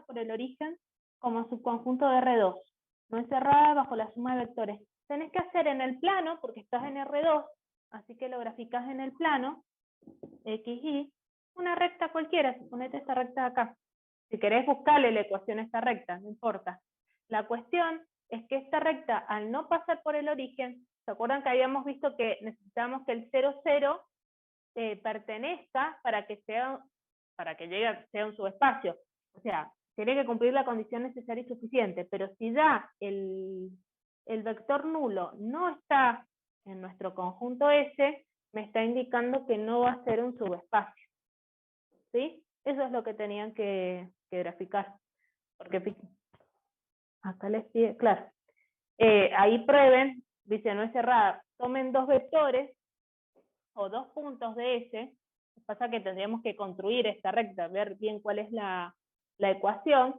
por el origen como subconjunto de R2. No es cerrada bajo la suma de vectores. Tenés que hacer en el plano, porque estás en R2, así que lo graficás en el plano, X, Y, una recta cualquiera, suponete esta recta de acá. Si querés buscarle la ecuación a esta recta, no importa. La cuestión es que esta recta, al no pasar por el origen, ¿se acuerdan que habíamos visto que necesitamos que el 0, 0 pertenezca para que sea un subespacio? O sea, tiene que cumplir la condición necesaria y suficiente, pero si ya el vector nulo no está en nuestro conjunto S, me está indicando que no va a ser un subespacio. ¿Sí? Eso es lo que tenían que graficar. Porque acá les pide, claro. Ahí prueben, dice no es cerrada, tomen dos vectores o dos puntos de S. Pasa que tendríamos que construir esta recta, ver bien cuál es la ecuación.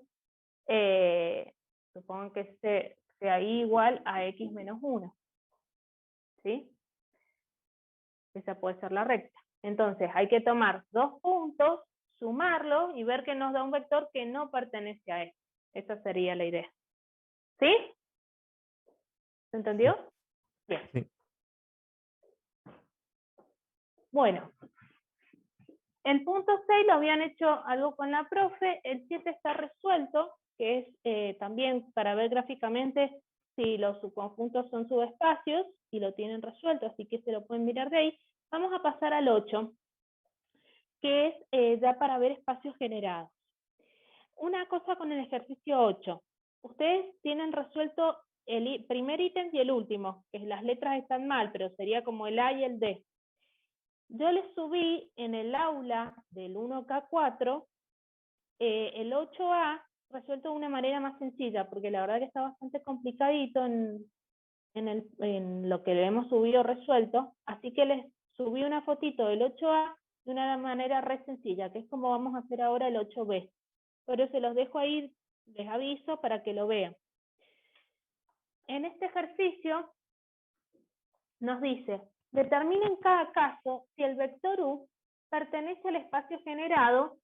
Supongan que sea igual a X menos 1. ¿Sí? Esa puede ser la recta. Entonces hay que tomar dos puntos, sumarlos y ver que nos da un vector que no pertenece a este. Esa sería la idea. ¿Sí? ¿Se entendió? Bien. Sí. Bueno. El punto 6 lo habían hecho algo con la profe, el 7 está resuelto, que es también para ver gráficamente si los subconjuntos son subespacios, y lo tienen resuelto, así que se lo pueden mirar de ahí. Vamos a pasar al 8, que es ya para ver espacios generados. Una cosa con el ejercicio 8, ustedes tienen resuelto el primer ítem y el último, que las letras están mal, pero sería como el A y el D. Yo les subí en el aula del 1K4 el 8A resuelto de una manera más sencilla, porque la verdad que está bastante complicadito en lo que le hemos subido resuelto, así que les subí una fotito del 8A de una manera re sencilla, que es como vamos a hacer ahora el 8B. Pero se los dejo ahí, les aviso para que lo vean. En este ejercicio nos dice, determina en cada caso si el vector U pertenece al espacio generado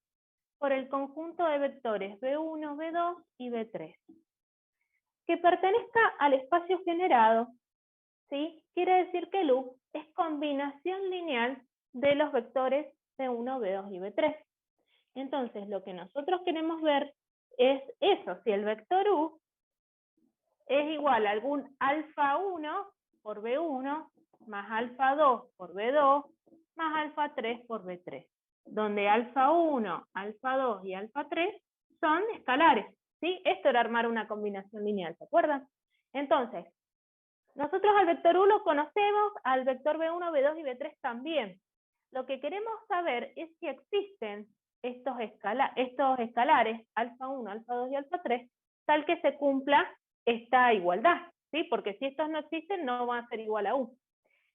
por el conjunto de vectores B1, B2 y B3. Que pertenezca al espacio generado, ¿sí? Quiere decir que el U es combinación lineal de los vectores B1, B2 y B3. Entonces, lo que nosotros queremos ver es eso, si el vector U es igual a algún alfa 1 por B1 más alfa 2 por B2 más alfa 3 por B3, donde alfa 1, alfa 2 y alfa 3 son escalares, ¿sí? Esto era armar una combinación lineal, ¿se acuerdan? Entonces, nosotros al vector U lo conocemos, al vector B1, B2 y B3 también. Lo que queremos saber es si existen estos escalares, alfa 1, alfa 2 y alfa 3, tal que se cumpla esta igualdad, ¿sí? Porque si estos no existen, no van a ser igual a U.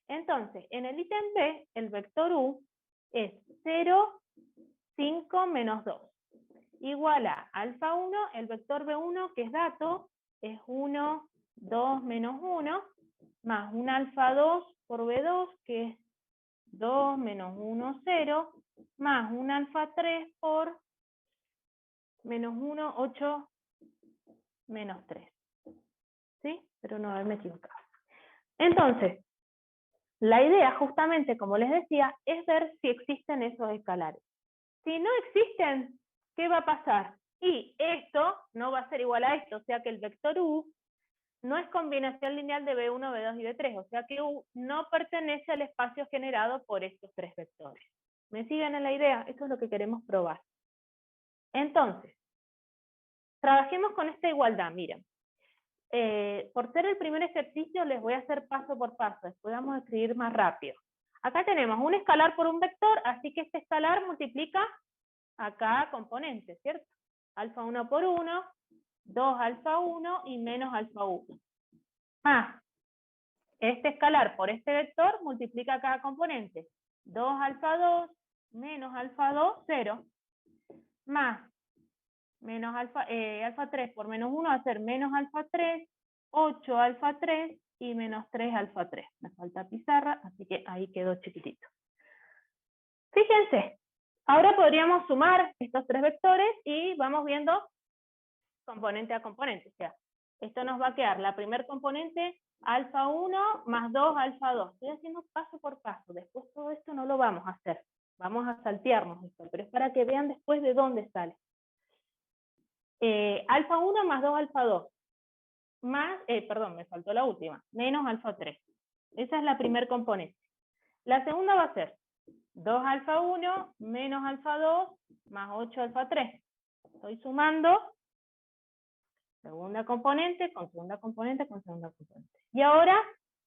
Entonces, en el ítem B, el vector U es 0, 5, menos 2. Igual a alfa 1, el vector B1, que es dato, es 1, 2, menos 1, más un alfa 2 por B2, que es 2, menos 1, 0, más un alfa 3 por menos 1, 8, menos 3. ¿Sí? Pero no haberme equivocado. Entonces, la idea, justamente, como les decía, es ver si existen esos escalares. Si no existen, ¿qué va a pasar? Y esto no va a ser igual a esto, o sea que el vector U no es combinación lineal de B1, B2 y B3, o sea que U no pertenece al espacio generado por estos tres vectores. ¿Me siguen en la idea? Esto es lo que queremos probar. Entonces, trabajemos con esta igualdad, miren. Por ser el primer ejercicio les voy a hacer paso por paso, después vamos a escribir más rápido. Acá tenemos un escalar por un vector, así que este escalar multiplica a cada componente, ¿cierto? Alfa 1 por 1, 2 alfa 1 y menos alfa 1. Más, este escalar por este vector multiplica a cada componente. 2 alfa 2 menos alfa 2, 0. Más, menos alfa 3 por menos 1 va a ser menos alfa 3, 8 alfa 3 y menos 3 alfa 3. Me falta pizarra, así que ahí quedó chiquitito. Fíjense, ahora podríamos sumar estos tres vectores y vamos viendo componente a componente. O sea, esto nos va a quedar la primer componente alfa 1 más 2 alfa 2. Estoy haciendo paso por paso. Después todo esto no lo vamos a hacer. Vamos a saltearnos esto, pero es para que vean después de dónde sale. Alfa 1 más 2 alfa 2. Más, perdón, me faltó la última. Menos alfa 3. Esa es la primer componente. La segunda va a ser 2 alfa 1 menos alfa 2 más 8 alfa 3. Estoy sumando segunda componente con segunda componente con segunda componente. Y ahora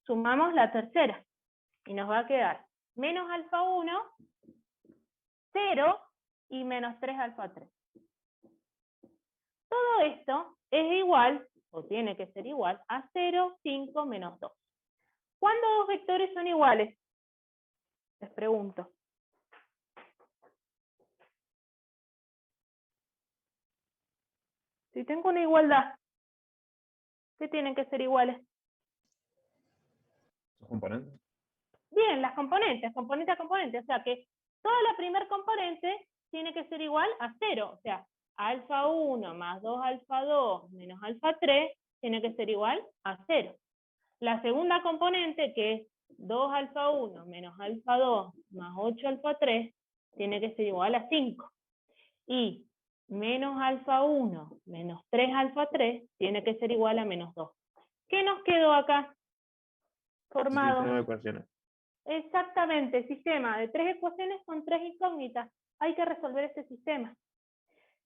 sumamos la tercera. Y nos va a quedar menos alfa 1, 0 y menos 3 alfa 3. Todo esto es igual, o tiene que ser igual, a 0, 5, menos 2. ¿Cuándo dos vectores son iguales? Les pregunto. Si tengo una igualdad, ¿qué tienen que ser iguales? ¿Los componentes? Bien, las componentes, componente a componente. O sea que toda la primer componente tiene que ser igual a 0. O sea, alfa 1 más 2 alfa 2 menos alfa 3 tiene que ser igual a 0. La segunda componente, que es 2 alfa 1 menos alfa 2 más 8 alfa 3, tiene que ser igual a 5. Y menos alfa 1 menos 3 alfa 3 tiene que ser igual a menos 2. ¿Qué nos quedó acá formado? Sistema de ecuaciones. Exactamente, sistema de 3 ecuaciones con 3 incógnitas. Hay que resolver este sistema.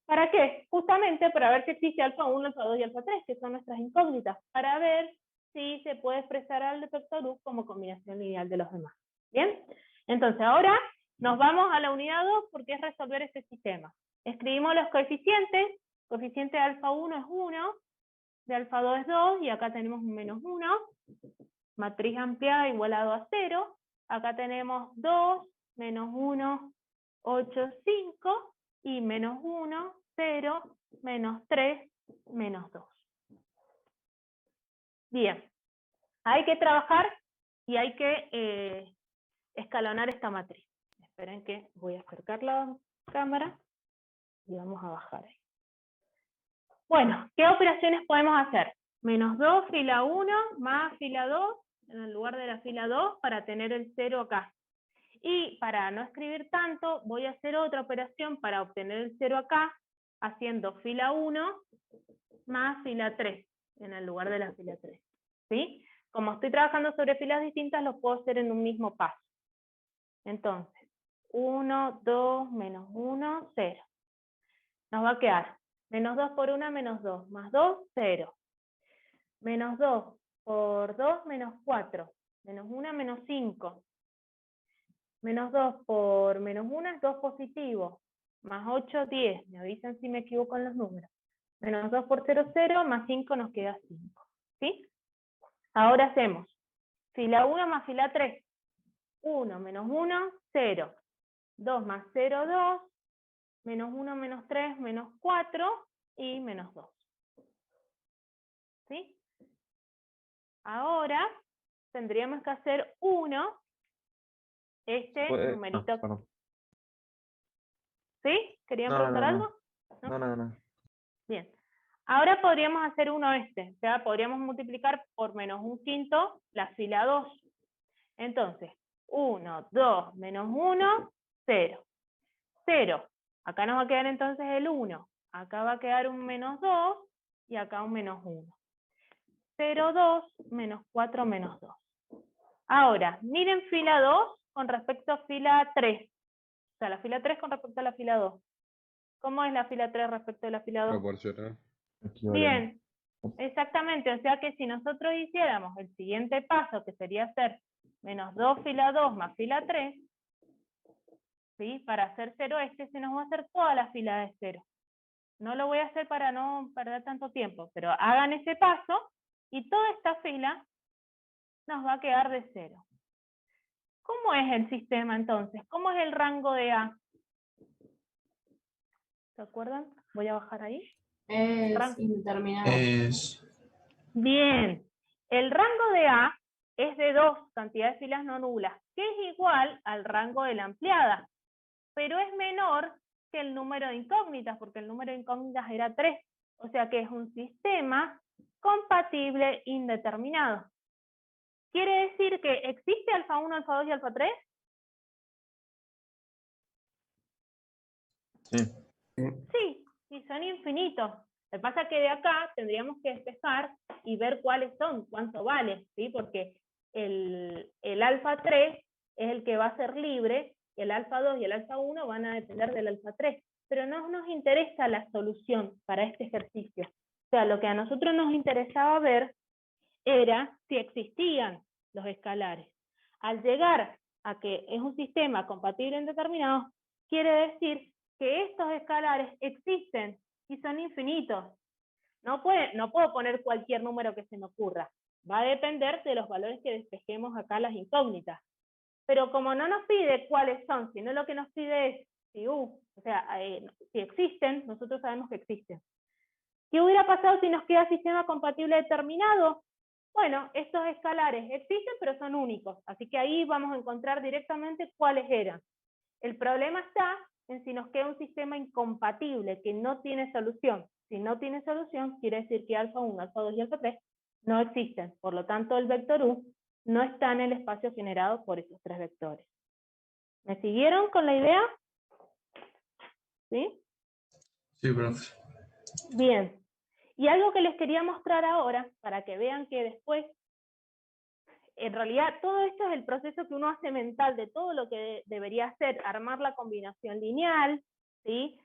¿Para qué? Justamente para ver si existe alfa 1, alfa 2 y alfa 3, que son nuestras incógnitas, para ver si se puede expresar al vector U como combinación lineal de los demás. ¿Bien? Entonces ahora nos vamos a la unidad 2 porque es resolver este sistema. Escribimos los coeficientes. Coeficiente de alfa 1 es 1, de alfa 2 es 2, y acá tenemos un menos 1. Matriz ampliada igualado a 0. Acá tenemos 2, menos 1, 8, 5, y menos 1, 0, menos 3, menos 2. Bien, hay que trabajar y hay que escalonar esta matriz. Esperen que voy a acercar la cámara y vamos a bajar ahí. Bueno, ¿qué operaciones podemos hacer? Menos 2, fila 1, más fila 2, en el lugar de la fila 2, para tener el 0 acá. Y para no escribir tanto, voy a hacer otra operación para obtener el 0 acá, haciendo fila 1 más fila 3, en el lugar de la fila 3. ¿Sí? Como estoy trabajando sobre filas distintas, los puedo hacer en un mismo paso. Entonces, 1, 2, menos 1, 0. Nos va a quedar menos 2 por 1, menos 2, más 2, 0. Menos 2 por 2, menos 4. Menos 1, menos 5. Menos 2 por menos 1 es 2 positivo. Más 8, 10. Me avisan si me equivoco en los números. Menos 2 por 0, 0. Más 5 nos queda 5. ¿Sí? Ahora hacemos fila 1 más fila 3. 1 menos 1, 0. 2 más 0, 2. Menos 1, menos 3, menos 4. Y menos 2. ¿Sí? Ahora tendríamos que hacer 1. Este numerito. Perdón. ¿Sí? ¿Querían preguntar algo? No. Bien. Ahora podríamos hacer uno o sea, podríamos multiplicar por menos 1/5 la fila 2. Entonces, 1, 2, menos 1, 0. 0. Acá nos va a quedar entonces el 1. Acá va a quedar un menos 2 y acá un menos 1. 0, 2, menos 4, menos 2. Ahora, miren fila 2 con respecto a fila 3. O sea, la fila 3 con respecto a la fila 2. ¿Cómo es la fila 3 respecto a la fila 2? Proporcional. Bien, exactamente. O sea que si nosotros hiciéramos el siguiente paso, que sería hacer menos 2 fila 2 más fila 3, ¿sí? Para hacer 0 se nos va a hacer toda la fila de 0. No lo voy a hacer para no perder tanto tiempo, pero hagan ese paso y toda esta fila nos va a quedar de 0. ¿Cómo es el sistema entonces? ¿Cómo es el rango de A? ¿Se acuerdan? Voy a bajar ahí. Es interminable. Bien. El rango de A es de 2, cantidad de filas no nulas, que es igual al rango de la ampliada, pero es menor que el número de incógnitas, porque el número de incógnitas era 3. O sea que es un sistema compatible indeterminado. ¿Quiere decir que existe alfa 1, alfa 2 y alfa 3? Sí. Sí, y son infinitos. Lo que pasa es que de acá tendríamos que despejar y ver cuáles son, cuánto vale, ¿sí? Porque el alfa 3 es el que va a ser libre, el alfa 2 y el alfa 1 van a depender del alfa 3. Pero no nos interesa la solución para este ejercicio. O sea, lo que a nosotros nos interesaba ver era si existían los escalares. Al llegar a que es un sistema compatible indeterminado, quiere decir que estos escalares existen y son infinitos. No puedo poner cualquier número que se me ocurra. Va a depender de los valores que despejemos acá las incógnitas. Pero como no nos pide cuáles son, sino lo que nos pide es si existen, nosotros sabemos que existen. ¿Qué hubiera pasado si nos queda sistema compatible determinado? Bueno, estos escalares existen, pero son únicos. Así que ahí vamos a encontrar directamente cuáles eran. El problema está en si nos queda un sistema incompatible, que no tiene solución. Si no tiene solución, quiere decir que alfa 1, alfa 2 y alfa 3 no existen. Por lo tanto, el vector U no está en el espacio generado por esos tres vectores. ¿Me siguieron con la idea? ¿Sí? Sí, profe. Bien. Y algo que les quería mostrar ahora, para que vean que después, en realidad, todo esto es el proceso que uno hace mental de todo lo que debería hacer: armar la combinación lineal, ¿sí?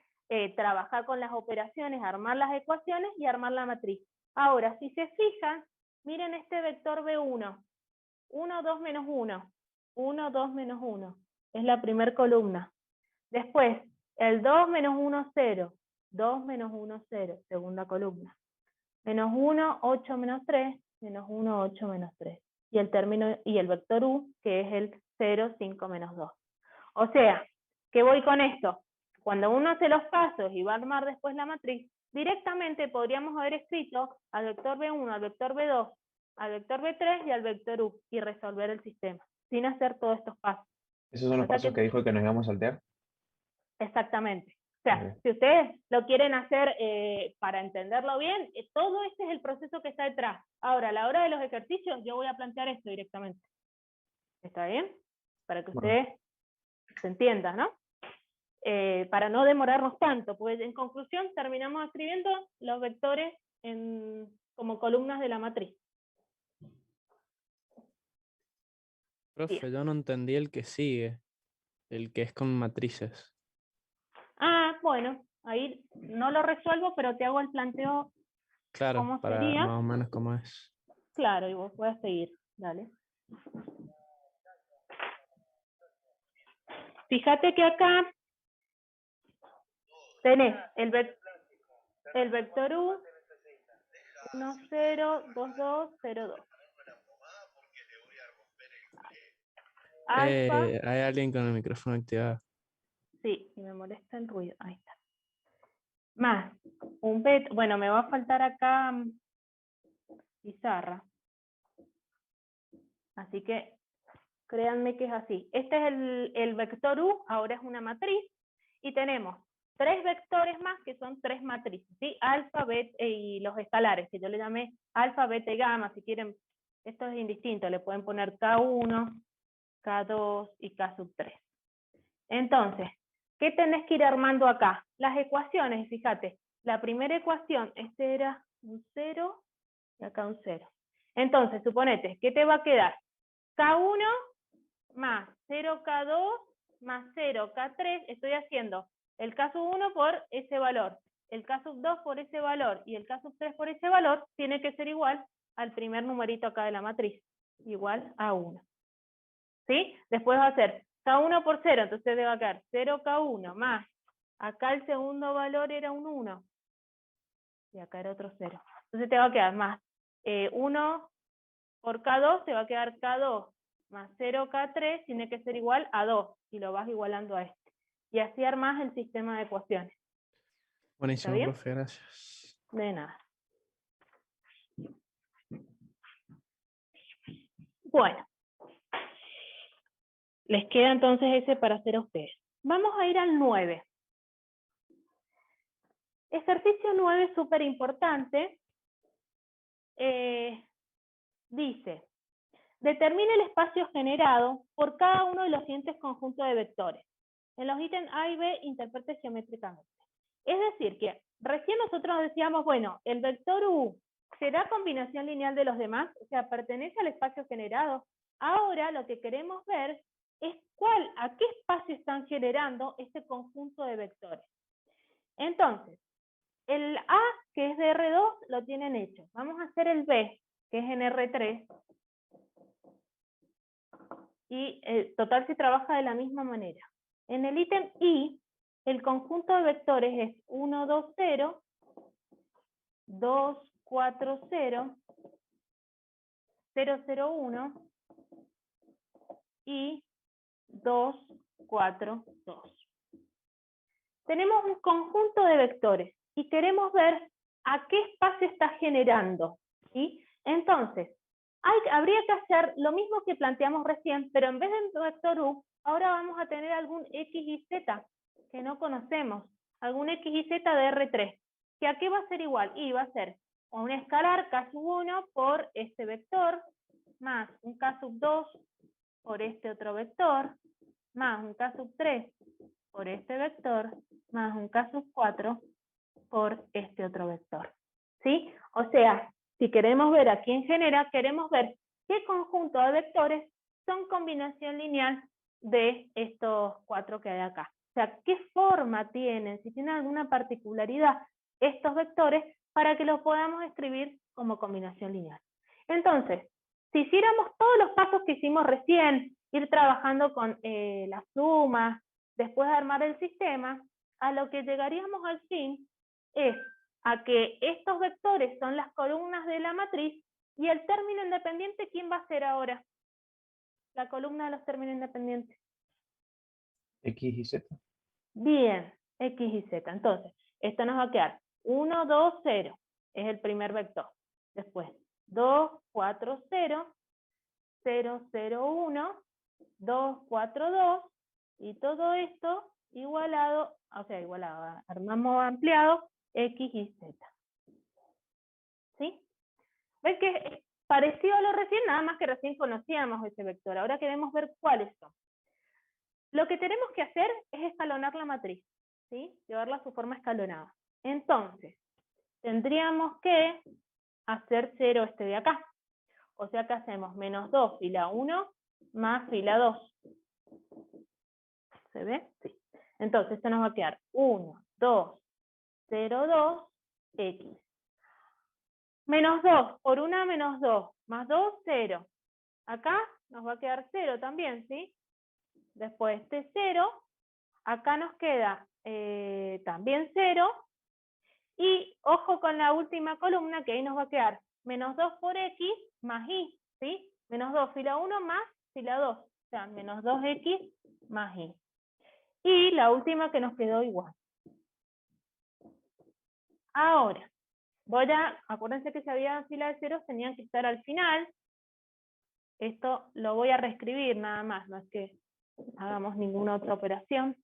Trabajar con las operaciones, armar las ecuaciones y armar la matriz. Ahora, si se fijan, miren este vector B1, 1, 2, menos 1, 1, 2, menos 1, es la primera columna. Después, el 2, menos 1, 0, 2, menos 1, 0, segunda columna. Menos 1, 8, menos 3, menos 1, 8, menos 3. Y el vector U, que es el 0, 5, menos 2. O sea, ¿qué voy con esto? Cuando uno hace los pasos y va a armar después la matriz, directamente podríamos haber escrito al vector B1, al vector B2, al vector B3 y al vector U, y resolver el sistema, sin hacer todos estos pasos. ¿Esos son los pasos que dijo que nos íbamos a saltear? Exactamente. O sea, si ustedes lo quieren hacer para entenderlo bien, todo este es el proceso que está detrás. Ahora, a la hora de los ejercicios, yo voy a plantear esto directamente. ¿Está bien? Para que ustedes se entiendan, ¿no? Para no demorarnos tanto, pues en conclusión terminamos escribiendo los vectores como columnas de la matriz. Profe, Bien. yo no entendí el que sigue, el que es con matrices. Ah, bueno, ahí no lo resuelvo, pero te hago el planteo. Claro, ¿Cómo para sería? más o menos cómo es. Claro, y vos puedes seguir, dale. Fíjate que acá tenés el vector U, 1, 0, 2, 2, 0, 2. Alfa. Hay alguien con el micrófono activado. Sí, y me molesta el ruido. Ahí está. Más un beta. Bueno, me va a faltar acá pizarra. Así que créanme que es así. Este es el vector U, ahora es una matriz. Y tenemos tres vectores más que son tres matrices, ¿sí? Alfa, beta y los escalares, que yo le llamé alfa, beta y gamma. Si quieren, esto es indistinto, le pueden poner K1, K2 y K sub 3. Entonces, ¿qué tenés que ir armando acá? Las ecuaciones, fíjate. La primera ecuación, este era un 0 y acá un 0. Entonces, suponete, ¿qué te va a quedar? K1 más 0K2 más 0K3, estoy haciendo el K sub 1 por ese valor, el K sub 2 por ese valor y el K sub 3 por ese valor, tiene que ser igual al primer numerito acá de la matriz, igual a 1. ¿Sí? Después va a ser K1 por 0, entonces te va a quedar 0K1 más, acá el segundo valor era un 1, y acá era otro 0. Entonces te va a quedar más 1 por K2, te va a quedar K2 más 0K3, tiene que ser igual a 2, y lo vas igualando a este. Y así armas el sistema de ecuaciones. Buenísimo, profe, gracias. De nada. Bueno. Les queda entonces ese para hacer a ustedes. Vamos a ir al 9. Ejercicio 9, súper importante. Dice, determine el espacio generado por cada uno de los siguientes conjuntos de vectores. En los ítems A y B, interprete geométricamente. Es decir, que recién nosotros decíamos, bueno, el vector U será combinación lineal de los demás, o sea, pertenece al espacio generado. Ahora lo que queremos ver es a qué espacio están generando este conjunto de vectores. Entonces, el A, que es de R2, lo tienen hecho. Vamos a hacer el B, que es en R3. Y total se trabaja de la misma manera. En el ítem I, el conjunto de vectores es 1, 2, 0, 2, 4, 0, 0, 0, 1 y 2, 4, 2. Tenemos un conjunto de vectores y queremos ver a qué espacio está generando, ¿sí? Entonces, habría que hacer lo mismo que planteamos recién, pero en vez del vector U, ahora vamos a tener algún X y Z que no conocemos, algún X y Z de R3, que a qué va a ser igual, y va a ser un escalar K1 por este vector, más un K2 por este otro vector, más un K3 por este vector, más un K4 por este otro vector. ¿Sí? O sea, si queremos ver a quién genera, queremos ver qué conjunto de vectores son combinación lineal de estos 4 que hay acá. O sea, qué forma tienen, si tienen alguna particularidad estos vectores para que los podamos escribir como combinación lineal. Entonces, si hiciéramos todos los pasos que hicimos recién, ir trabajando con las sumas, después de armar el sistema, a lo que llegaríamos al fin es a que estos vectores son las columnas de la matriz y el término independiente, ¿quién va a ser ahora? La columna de los términos independientes. X y Z. Bien, X y Z. Entonces, esto nos va a quedar 1, 2, 0. Es el primer vector. Después, 2, 4, 0, 0, 0, 1, 2, 4, 2, y todo esto igualado, o sea, igualado, armamos ampliado, X y Z. ¿Sí? ¿Ves que es parecido a lo recién? Nada más que recién conocíamos ese vector. Ahora queremos ver cuáles son. Lo que tenemos que hacer es escalonar la matriz, ¿sí? Llevarla a su forma escalonada. Entonces, tendríamos que hacer 0 este de acá. O sea que hacemos menos 2 fila 1 más fila 2. ¿Se ve? Sí. Entonces, esto nos va a quedar 1, 2, 0, 2, X. Menos 2, por 1 menos 2, más 2, 0. Acá nos va a quedar 0 también, ¿sí? Después este 0, acá nos queda también 0, y ojo con la última columna, que ahí nos va a quedar menos 2 por X más Y, ¿sí? Menos 2 fila 1 más fila 2, o sea, menos 2X más Y. Y la última que nos quedó igual. Ahora, acuérdense que si había fila de ceros tenían que estar al final. Esto lo voy a reescribir nada más, no es que hagamos ninguna otra operación.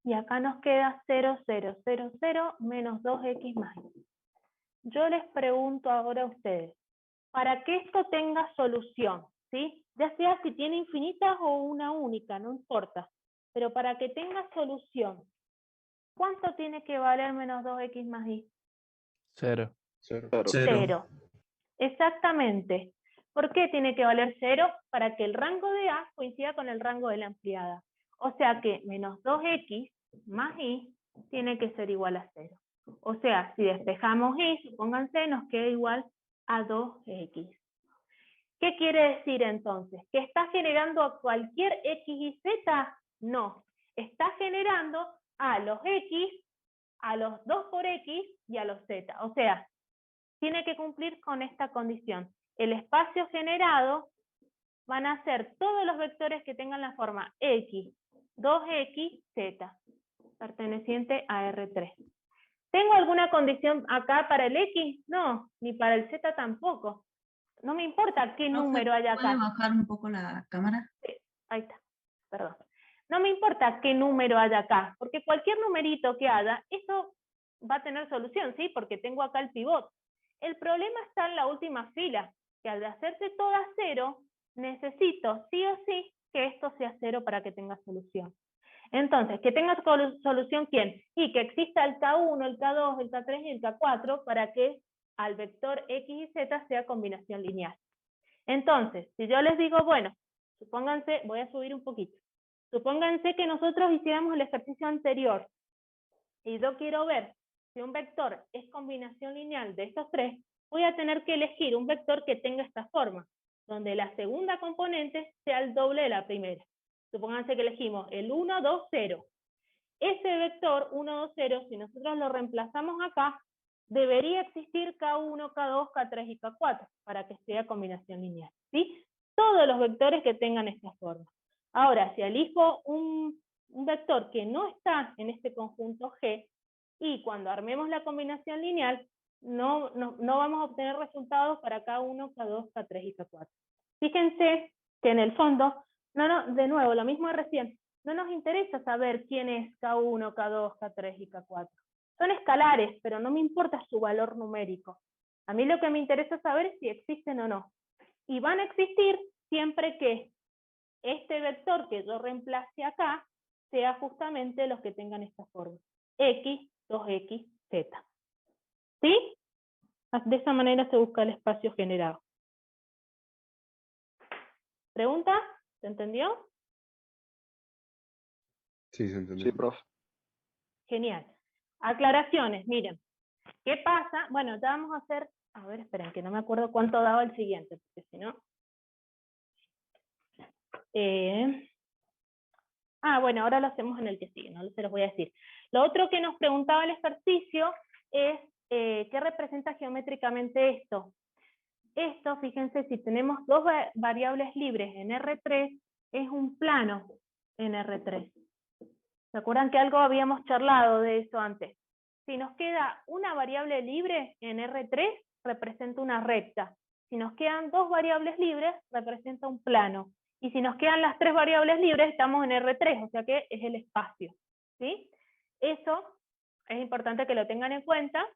Y acá nos queda 0, 0, 0, 0, menos 2X más Y. Yo les pregunto ahora a ustedes, para que esto tenga solución, ¿sí? Ya sea si tiene infinitas o una única, no importa. Pero para que tenga solución, ¿cuánto tiene que valer menos 2X más Y? 0. 0. 0. Exactamente. ¿Por qué tiene que valer 0? Para que el rango de A coincida con el rango de la ampliada. O sea que menos 2X más Y tiene que ser igual a 0. O sea, si despejamos Y, supónganse, nos queda igual a 2X. ¿Qué quiere decir entonces? ¿Que está generando a cualquier X y Z? No. Está generando a los X, a los 2 por X y a los Z. O sea, tiene que cumplir con esta condición. El espacio generado van a ser todos los vectores que tengan la forma X, 2X, Z, perteneciente a R3. ¿Tengo alguna condición acá para el X? No, ni para el Z tampoco. No me importa qué número haya acá. ¿Puede bajar un poco la cámara? Sí, ahí está, perdón. No me importa qué número haya acá, porque cualquier numerito que haya, eso va a tener solución, ¿sí? Porque tengo acá el pivot. El problema está en la última fila, que al hacerse toda cero, necesito sí o sí que esto sea cero para que tenga solución. Entonces, que tenga solución ¿quién? Y que exista el K1, el K2, el K3 y el K4 para que al vector X y Z sea combinación lineal. Entonces, si yo les digo, bueno, supónganse, voy a subir un poquito. Supónganse que nosotros hiciéramos el ejercicio anterior y yo quiero ver si un vector es combinación lineal de estos tres, voy a tener que elegir un vector que tenga esta forma, donde la segunda componente sea el doble de la primera. Supónganse que elegimos el 1, 2, 0. Ese vector 1, 2, 0, si nosotros lo reemplazamos acá, debería existir K1, K2, K3 y K4 para que sea combinación lineal, ¿sí? Todos los vectores que tengan esta forma. Ahora, si elijo un vector que no está en este conjunto G, y cuando armemos la combinación lineal, no vamos a obtener resultados para K1, K2, K3 y K4. Fíjense que en el fondo, de nuevo, lo mismo de recién, no nos interesa saber quién es K1, K2, K3 y K4. Son escalares, pero no me importa su valor numérico. A mí lo que me interesa saber es si existen o no. Y van a existir siempre que este vector que yo reemplace acá sea justamente los que tengan esta forma. X, 2X, Z. ¿Sí? De esa manera se busca el espacio generado. ¿Pregunta? ¿Se entendió? Sí, se entendió. Sí, profe. Genial. Aclaraciones, miren. ¿Qué pasa? Bueno, ya vamos a hacer, a ver, esperen, que no me acuerdo cuánto daba el siguiente, porque si no... bueno, ahora lo hacemos en el que sigue, no se los voy a decir. Lo otro que nos preguntaba el ejercicio es, ¿qué representa geométricamente esto? Esto, fíjense, si tenemos dos variables libres en R3, es un plano en R3. ¿Se acuerdan que algo habíamos charlado de eso antes? Si nos queda una variable libre en R3, representa una recta. Si nos quedan dos variables libres, representa un plano. Y si nos quedan las tres variables libres, estamos en R3, o sea que es el espacio. ¿Sí? Eso es importante que lo tengan en cuenta,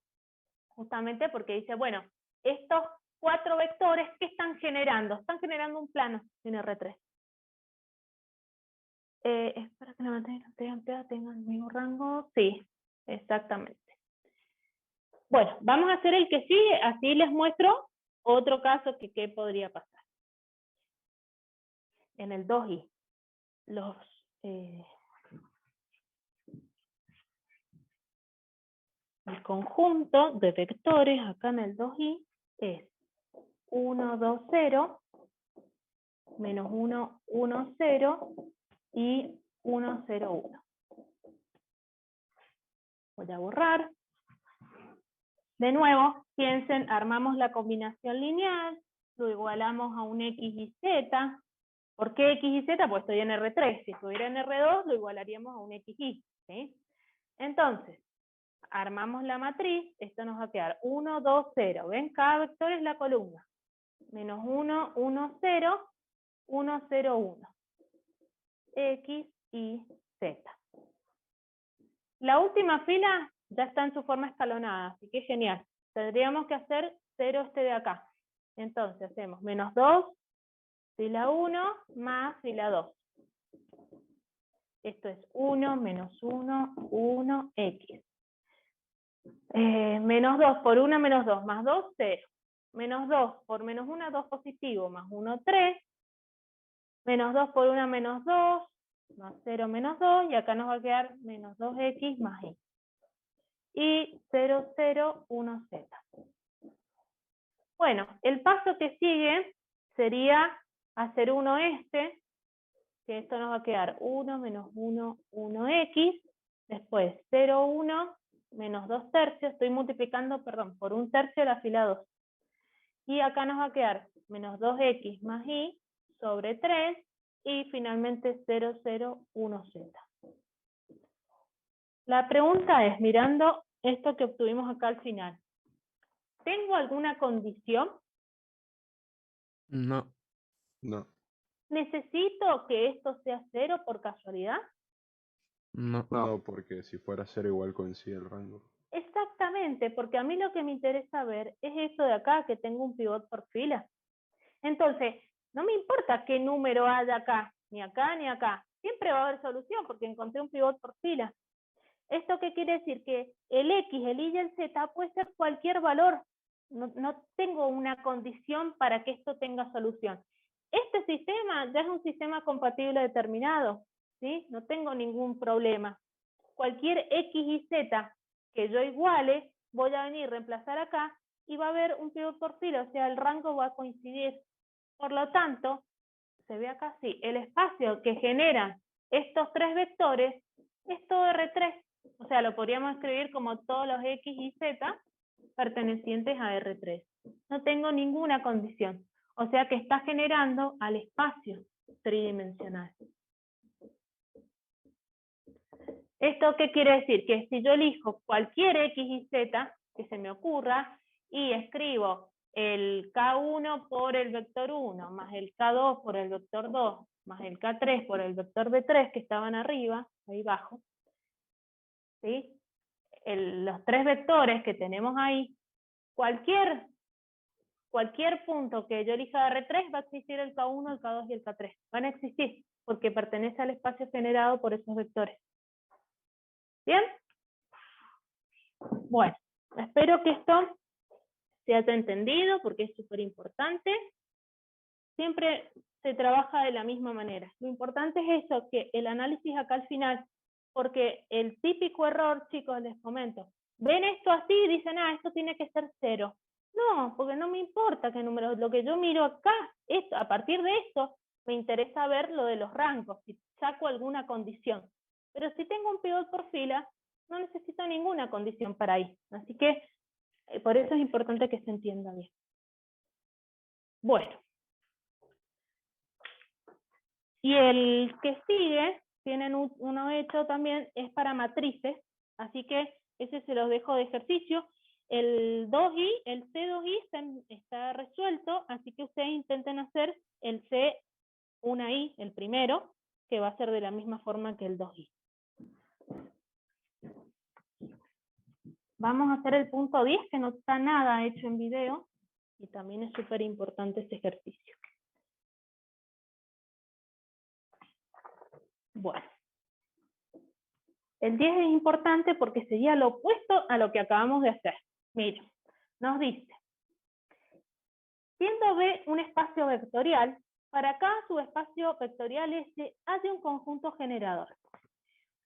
justamente porque dice, bueno, estos cuatro vectores, ¿qué están generando? Están generando un plano en R3. Espera que la materia tenga el mismo rango. Sí, exactamente. Bueno, vamos a hacer el que sigue, así les muestro otro caso que qué podría pasar. En el 2i, el conjunto de vectores acá en el 2i es 1, 2, 0, menos 1, 1, 0 y 1, 0, 1. Voy a borrar. De nuevo, piensen, armamos la combinación lineal, lo igualamos a un X y Z. ¿Por qué X y Z? Pues estoy en R3. Si estuviera en R2, lo igualaríamos a un XY. ¿Sí? Entonces, armamos la matriz, esto nos va a quedar 1, 2, 0. ¿Ven? Cada vector es la columna. Menos 1, 1, 0, 1, 0, 1. X y Z. La última fila ya está en su forma escalonada, así que genial. Tendríamos que hacer 0 este de acá. Entonces hacemos menos 2, fila 1, más fila 2. Esto es 1, menos 1, 1, X. Menos 2 por 1, menos 2, más 2, 0. Menos 2 por menos 1, 2 positivo, más 1, 3. Menos 2 por 1, menos 2, más 0, menos 2. Y acá nos va a quedar menos 2X más Y. Y 0, 0, 1, Z. Bueno, el paso que sigue sería hacer 1 este, que esto nos va a quedar 1, menos 1, 1X, después 0, 1, menos 2 tercios, estoy multiplicando, perdón, por 1 tercio la fila 2. Y acá nos va a quedar menos 2X más Y sobre 3, y finalmente 0, 0, 1, Z. La pregunta es, mirando esto que obtuvimos acá al final, ¿tengo alguna condición? No. No. ¿Necesito que esto sea 0 por casualidad? No. No, porque si fuera 0 igual coincide el rango. Exactamente, porque a mí lo que me interesa ver es esto de acá, que tengo un pivot por fila. Entonces, no me importa qué número haya acá, ni acá, ni acá. Siempre va a haber solución porque encontré un pivot por fila. ¿Esto qué quiere decir? Que el X, el Y y el Z puede ser cualquier valor. No tengo una condición para que esto tenga solución. Este sistema ya es un sistema compatible determinado, ¿sí? No tengo ningún problema. Cualquier X y Z que yo iguale, voy a venir a reemplazar acá y va a haber un pivot por fila, o sea, el rango va a coincidir. Por lo tanto, se ve acá así, el espacio que generan estos tres vectores es todo R3. O sea, lo podríamos escribir como todos los X y Z pertenecientes a R3. No tengo ninguna condición. O sea que está generando al espacio tridimensional. ¿Esto qué quiere decir? Que si yo elijo cualquier X y Z que se me ocurra y escribo el K1 por el vector 1, más el K2 por el vector 2, más el K3 por el vector B3 que estaban arriba, ahí abajo, ¿sí? Los tres vectores que tenemos ahí, cualquier punto que yo elija de R3 va a existir el K1, el K2 y el K3. Van a existir porque pertenece al espacio generado por esos vectores. ¿Bien? Bueno, espero que esto se haya entendido porque es súper importante. Siempre se trabaja de la misma manera. Lo importante es eso, que el análisis acá al final, porque el típico error, chicos, les comento, ven esto así y dicen, esto tiene que ser 0. No, porque no me importa qué número, lo que yo miro acá, a partir de esto, me interesa ver lo de los rangos, si saco alguna condición. Pero si tengo un pivot por fila, no necesito ninguna condición para ir. Así que, por eso es importante que se entienda bien. Bueno. Y el que sigue, tienen uno hecho también, es para matrices, así que ese se los dejo de ejercicio. El 2i, el C2i está resuelto, así que ustedes intenten hacer el C1i, el primero, que va a ser de la misma forma que el 2i. Vamos a hacer el punto 10, que no está nada hecho en video, y también es súper importante este ejercicio. Bueno. El 10 es importante porque sería lo opuesto a lo que acabamos de hacer. Miren, nos dice, siendo B un espacio vectorial, para cada subespacio vectorial S hay un conjunto generador.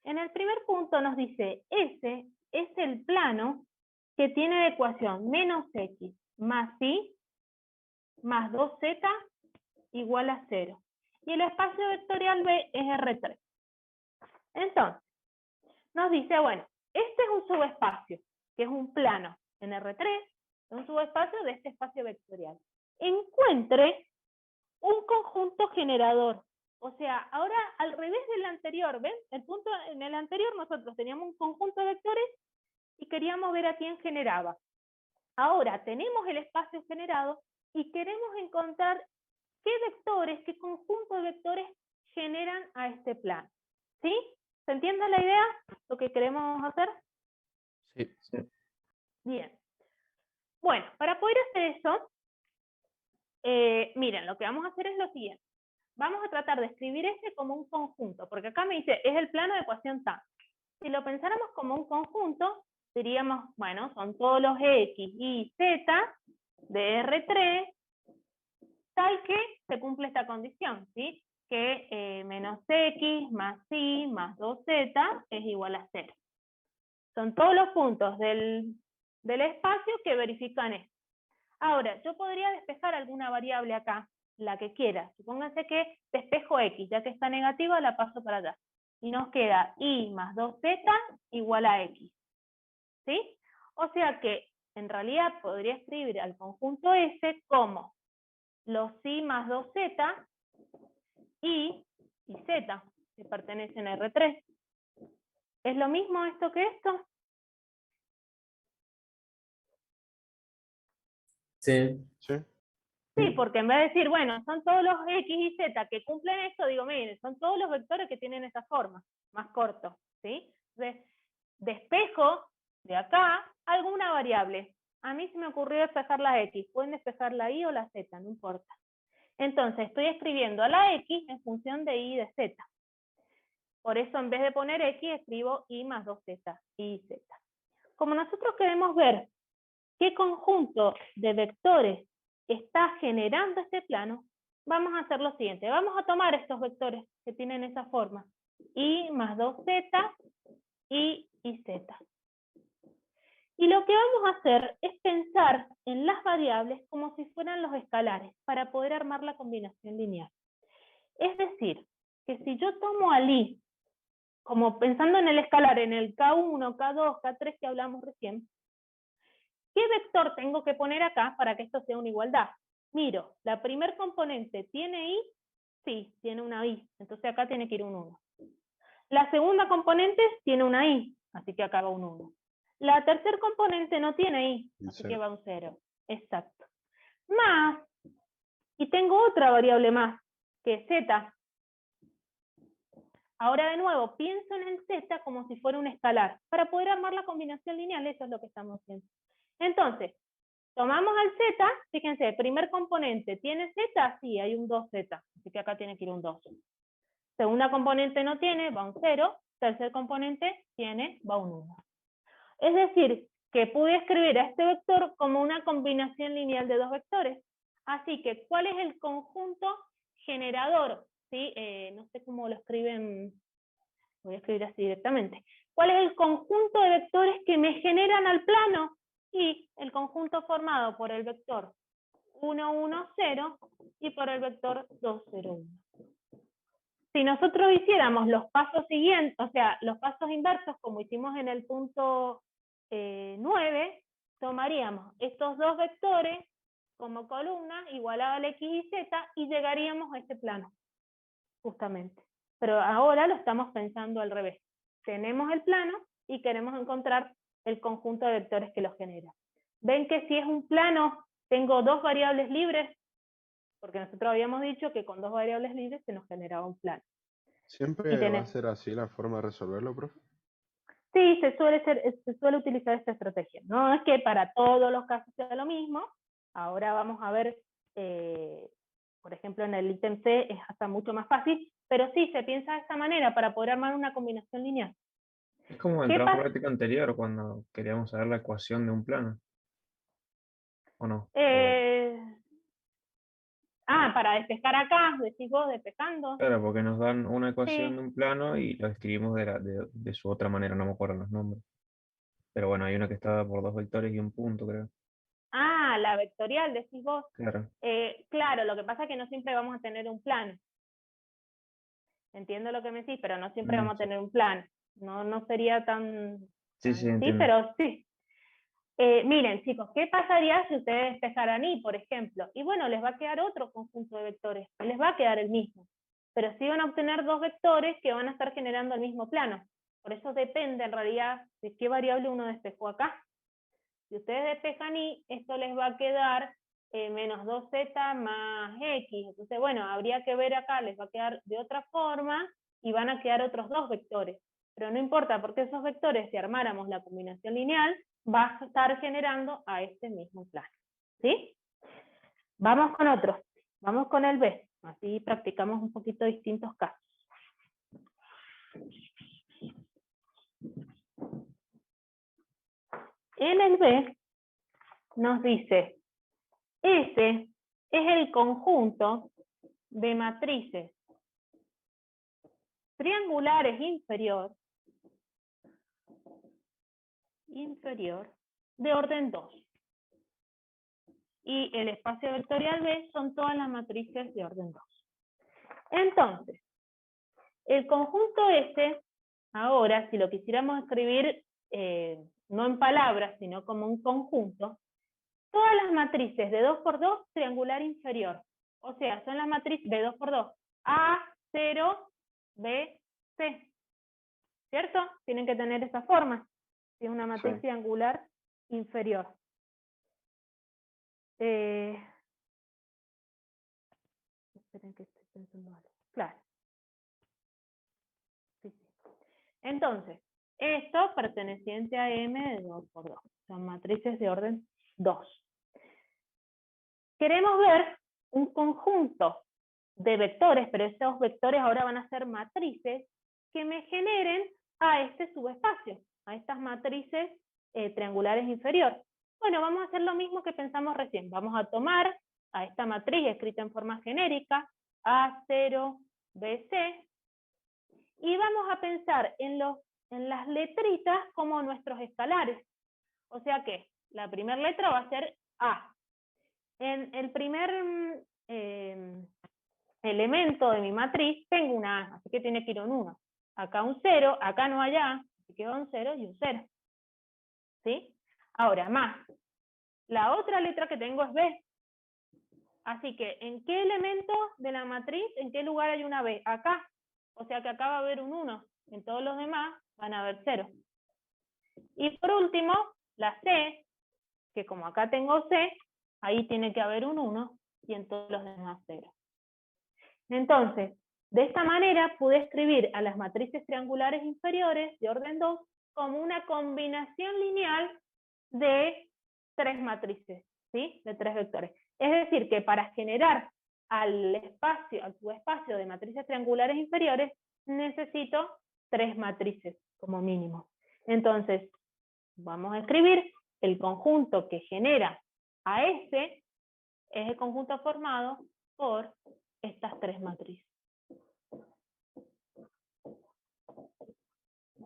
En el primer punto nos dice, S es el plano que tiene de ecuación menos X más Y más 2Z igual a 0. Y el espacio vectorial B es R3. Entonces, nos dice, bueno, este es un subespacio, que es un plano en R3, un subespacio de este espacio vectorial. Encuentre un conjunto generador. O sea, ahora al revés del anterior, ¿ven? En el anterior nosotros teníamos un conjunto de vectores y queríamos ver a quién generaba. Ahora tenemos el espacio generado y queremos encontrar qué vectores, qué conjunto de vectores generan a este plano. ¿Sí? ¿Se entiende la idea? ¿Lo que queremos hacer? Sí. Bien. Bueno, para poder hacer eso, miren, lo que vamos a hacer es lo siguiente. Vamos a tratar de escribir este como un conjunto, porque acá me dice, es el plano de ecuación tan. Si lo pensáramos como un conjunto, diríamos, bueno, son todos los X, Y, Z de R3, tal que se cumple esta condición, ¿sí? Que menos X más Y más 2Z es igual a 0. Son todos los puntos del espacio que verifican esto. Ahora, yo podría despejar alguna variable acá, la que quiera. Supónganse que despejo X, ya que está negativa, la paso para allá. Y nos queda Y más 2Z igual a X. ¿Sí? O sea que, en realidad, podría escribir al conjunto S como los Y más 2Z, Y y Z, que pertenecen a R3. ¿Es lo mismo esto que esto? Sí. Sí. Sí, porque en vez de decir, bueno, son todos los X y Z que cumplen esto, digo, miren, son todos los vectores que tienen esa forma, más corto, ¿sí? Entonces, despejo de acá alguna variable. A mí se me ocurrió despejar la X, pueden despejar la Y o la Z, no importa. Entonces, estoy escribiendo a la X en función de Y y de Z. Por eso, en vez de poner X, escribo Y más 2Z, Y y Z. Como nosotros queremos ver qué conjunto de vectores está generando este plano, vamos a hacer lo siguiente. Vamos a tomar estos vectores que tienen esa forma. Y más 2Z, Y y Z. Y lo que vamos a hacer es pensar en las variables como si fueran los escalares para poder armar la combinación lineal. Es decir, que si yo tomo al I, como pensando en el escalar, en el K1, K2, K3 que hablamos recién, ¿qué vector tengo que poner acá para que esto sea una igualdad? Miro, ¿la primer componente tiene I? Sí, tiene una I, entonces acá tiene que ir un 1. La segunda componente tiene una I, así que acá va un 1. La tercera componente no tiene I, así que va un 0. Exacto. Más, y tengo otra variable más, que es Z. Ahora de nuevo, pienso en el Z como si fuera un escalar. Para poder armar la combinación lineal, eso es lo que estamos haciendo. Entonces, tomamos al Z, fíjense, el primer componente tiene Z, sí, hay un 2Z, así que acá tiene que ir un 2. Segunda componente no tiene, va un 0. Tercer componente tiene, va un 1. Es decir, que pude escribir a este vector como una combinación lineal de dos vectores. Así que, ¿cuál es el conjunto generador? ¿Sí? No sé cómo lo escriben, voy a escribir así directamente. ¿Cuál es el conjunto de vectores que me generan al plano? Y el conjunto formado por el vector 1, 1, 0 y por el vector 2, 0, 1. Si nosotros hiciéramos los pasos siguientes, o sea, los pasos inversos, como hicimos en el punto 9, tomaríamos estos dos vectores como columna, igualado al X y Z, y llegaríamos a este plano, justamente. Pero ahora lo estamos pensando al revés. Tenemos el plano y queremos encontrar el conjunto de vectores que lo genera. ¿Ven que si es un plano, tengo dos variables libres? Porque nosotros habíamos dicho que con dos variables libres se nos generaba un plano. ¿Siempre va a ser así la forma de resolverlo, profe? Sí, se suele utilizar esta estrategia. No es que para todos los casos sea lo mismo. Ahora vamos a ver, por ejemplo, en el ítem C es hasta mucho más fácil, pero sí, se piensa de esta manera para poder armar una combinación lineal. Es como en trabajo práctico anterior, cuando queríamos saber la ecuación de un plano. ¿O no? Para despejar acá, decís vos, despejando. Claro, porque nos dan una ecuación de un plano y lo escribimos de su otra manera, no me acuerdo los nombres. Pero bueno, hay una que está por dos vectores y un punto, creo. La vectorial, decís vos. Claro. Claro, lo que pasa es que no siempre vamos a tener un plano. Entiendo lo que me decís, pero no siempre vamos a tener un plano. No sería tan... Sí, entiendo. Sí, pero sí. Miren, chicos, ¿qué pasaría si ustedes despejaran I, por ejemplo? Y bueno, les va a quedar otro conjunto de vectores, les va a quedar el mismo, pero sí van a obtener dos vectores que van a estar generando el mismo plano. Por eso depende en realidad de qué variable uno despejó acá. Si ustedes despejan I, esto les va a quedar menos 2Z más X. Entonces, bueno, habría que ver acá, les va a quedar de otra forma y van a quedar otros dos vectores. Pero no importa, porque esos vectores, si armáramos la combinación lineal, va a estar generando a este mismo plano. ¿Sí? Vamos con otro. Vamos con el B. Así practicamos un poquito distintos casos. En el B nos dice, S es el conjunto de matrices triangulares inferior de orden 2. Y el espacio vectorial B son todas las matrices de orden 2. Entonces, el conjunto S, ahora, si lo quisiéramos escribir no en palabras, sino como un conjunto, todas las matrices de 2 por 2 triangular inferior. O sea, son las matrices de 2 por 2. A, 0, B, C. ¿Cierto? Tienen que tener esa forma. Si es una matriz triangular inferior. Esperen que estoy pensando algo. Claro. Sí, sí. Entonces, esto perteneciente a M de 2 por 2. Son matrices de orden 2. Queremos ver un conjunto de vectores, pero esos vectores ahora van a ser matrices que me generen a este subespacio, a estas matrices triangulares inferior. Bueno, vamos a hacer lo mismo que pensamos recién. Vamos a tomar a esta matriz escrita en forma genérica, A0, BC, y vamos a pensar en las letritas como nuestros escalares. O sea que la primera letra va a ser A. En el primer elemento de mi matriz tengo una A, así que tiene que ir un 1. Acá un 0, acá no hay A, así que va un 0 y un 0. ¿Sí? Ahora, más. La otra letra que tengo es B. Así que, ¿en qué elemento de la matriz, en qué lugar hay una B? Acá. O sea que acá va a haber un 1. En todos los demás van a haber 0. Y por último, la C, que como acá tengo C, ahí tiene que haber un 1 y en todos los demás 0. Entonces, de esta manera pude escribir a las matrices triangulares inferiores de orden 2 como una combinación lineal de 3 matrices, ¿sí? De 3 vectores. Es decir, que para generar al subespacio de matrices triangulares inferiores, necesito 3 matrices como mínimo. Entonces, vamos a escribir el conjunto que genera a S, es el conjunto formado por estas 3 matrices.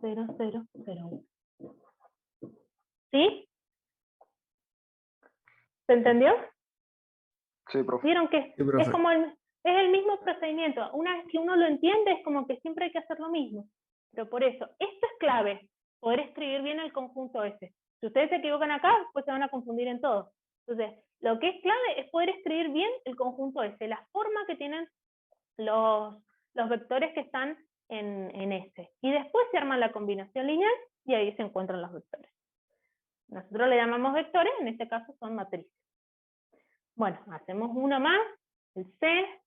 0, 0, 0, 1. ¿Sí? ¿Se entendió? Sí, profe. ¿Vieron que Sí, profe. es como es el mismo procedimiento? Una vez que uno lo entiende, es como que siempre hay que hacer lo mismo. Pero por eso, esto es clave, poder escribir bien el conjunto S. Si ustedes se equivocan acá, pues se van a confundir en todo. Entonces, lo que es clave es poder escribir bien el conjunto S, la forma que tienen los vectores que están en S. Y después se arma la combinación lineal y ahí se encuentran los vectores. Nosotros le llamamos vectores, en este caso son matrices. Bueno, hacemos uno más, el C.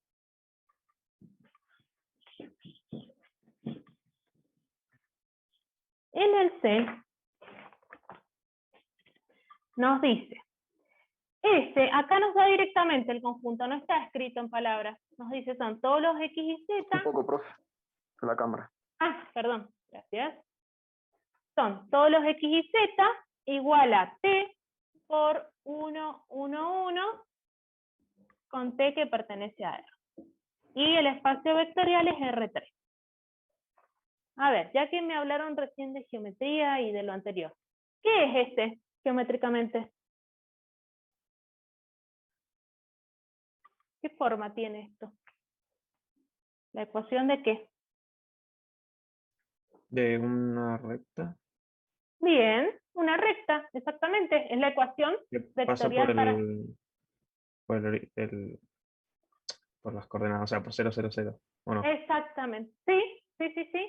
En el C nos dice, S, acá nos da directamente el conjunto, no está escrito en palabras. Nos dice, son todos los X y Z. Un poco, profe. La cámara. Ah, perdón, gracias. Son todos los X y Z igual a T por 1, 1, 1, con T que pertenece a R. Y el espacio vectorial es R3. A ver, ya que me hablaron recién de geometría y de lo anterior, ¿qué es este geométricamente? ¿Qué forma tiene esto? ¿La ecuación de qué? De una recta. Bien, una recta, exactamente. Es la ecuación Que pasa vectorial para... por las coordenadas, o sea, por 0, 0, 0. ¿O no? Exactamente. Sí,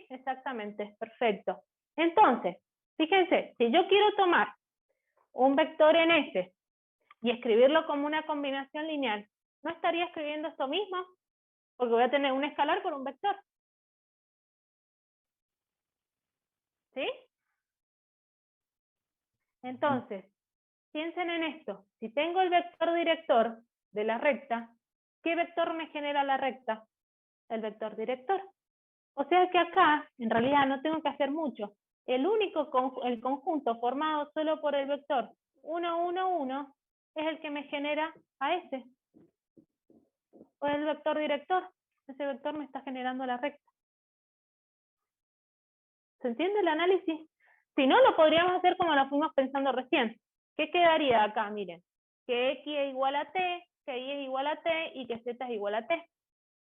exactamente. Perfecto. Entonces, fíjense, si yo quiero tomar un vector en S y escribirlo como una combinación lineal, ¿no estaría escribiendo esto mismo? Porque voy a tener un escalar por un vector. ¿Sí? Entonces, piensen en esto. Si tengo el vector director de la recta, ¿qué vector me genera la recta? El vector director. O sea que acá, en realidad, no tengo que hacer mucho. El conjunto formado solo por el vector 1, 1, 1 es el que me genera a ese. O el vector director. Ese vector me está generando la recta. ¿Se entiende el análisis? Si no, lo podríamos hacer como lo fuimos pensando recién. ¿Qué quedaría acá? Miren, que X es igual a T, que Y es igual a T y que Z es igual a T.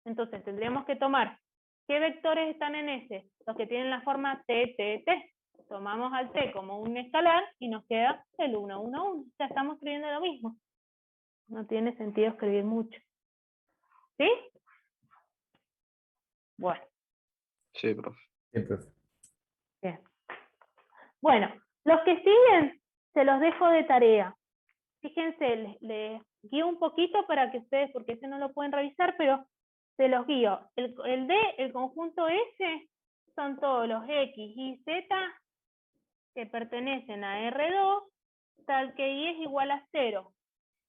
Entonces tendríamos que tomar, ¿qué vectores están en S? Los que tienen la forma T, T, T. Tomamos al T como un escalar y nos queda el 1, 1, 1. Ya estamos escribiendo lo mismo. No tiene sentido escribir mucho. ¿Sí? Bueno. Sí, profe. Sí, profe. Bien. Bueno, los que siguen se los dejo de tarea. Fíjense, les guío un poquito para que ustedes, porque ese no lo pueden revisar, pero se los guío. El D, el conjunto S, son todos los X, Y, Z que pertenecen a R2, tal que Y es igual a 0.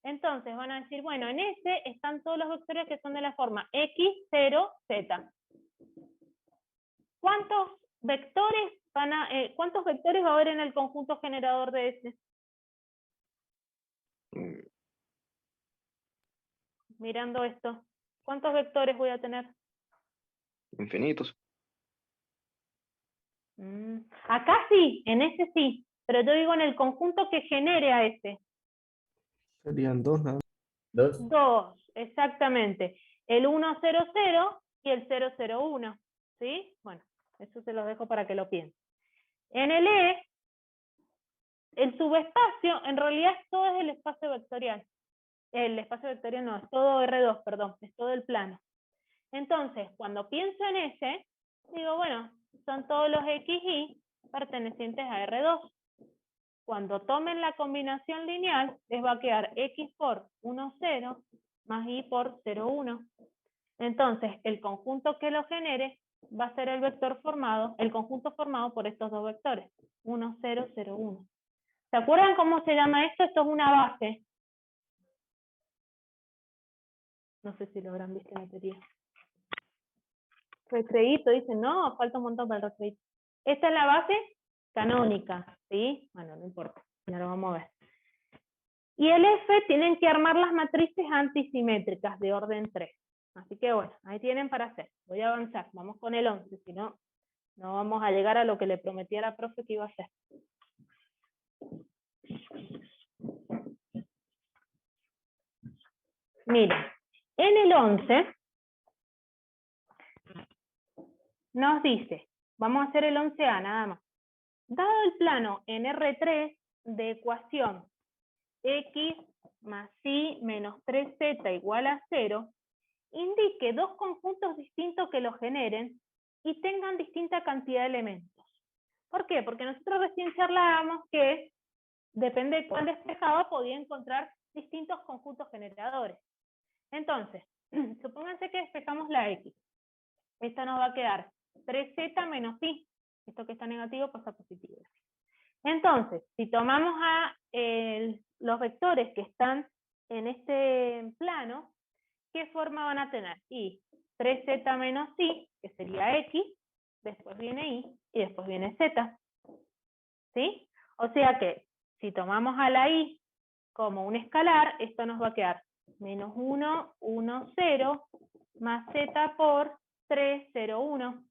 Entonces van a decir, bueno, en S están todos los vectores que son de la forma X, 0, Z. ¿Cuántos vectores va a haber en el conjunto generador de S? Mirando esto, ¿cuántos vectores voy a tener? Infinitos. Acá sí, en ese sí, pero yo digo en el conjunto que genere a ese. Serían 2, ¿no? 2, exactamente. El 1, 0, 0 y el 0, 0, 1. ¿Sí? Bueno, eso se los dejo para que lo piensen. En el E, el subespacio, en realidad todo es el espacio vectorial. El espacio vectorial no, es todo R2, perdón, es todo el plano. Entonces, cuando pienso en ese, digo, bueno, son todos los XY pertenecientes a R2. Cuando tomen la combinación lineal, les va a quedar X por 1, 0 más Y por 0, 1. Entonces, el conjunto que lo genere va a ser el vector formado, el conjunto formado por estos dos vectores, 1, 0, 0, 1. ¿Se acuerdan cómo se llama esto? Esto es una base. No sé si lo habrán visto en la teoría. Recreíto, dicen, no, falta un montón para el recreíto. Esta es la base canónica, ¿sí? Bueno, no importa, ya lo vamos a ver. Y el F tienen que armar las matrices antisimétricas de orden 3. Así que bueno, ahí tienen para hacer. Voy a avanzar, vamos con el 11, si no, no vamos a llegar a lo que le prometí a la profe que iba a hacer. Miren, en el 11 nos dice, vamos a hacer el 11A nada más. Dado el plano en R3 de ecuación X más Y menos 3Z igual a 0, indique dos conjuntos distintos que lo generen y tengan distinta cantidad de elementos. ¿Por qué? Porque nosotros recién charlábamos que, depende de cuál despejaba, podía encontrar distintos conjuntos generadores. Entonces, supónganse que despejamos la X. Esta nos va a quedar 3Z menos Y. Esto que está negativo pasa a positivo. Entonces, si tomamos los vectores que están en este plano, ¿qué forma van a tener? Y 3Z menos Y, que sería X, después viene Y, y después viene Z. ¿Sí? O sea que, si tomamos a la Y como un escalar, esto nos va a quedar menos 1, 1, 0, más Z por 3, 0, 1.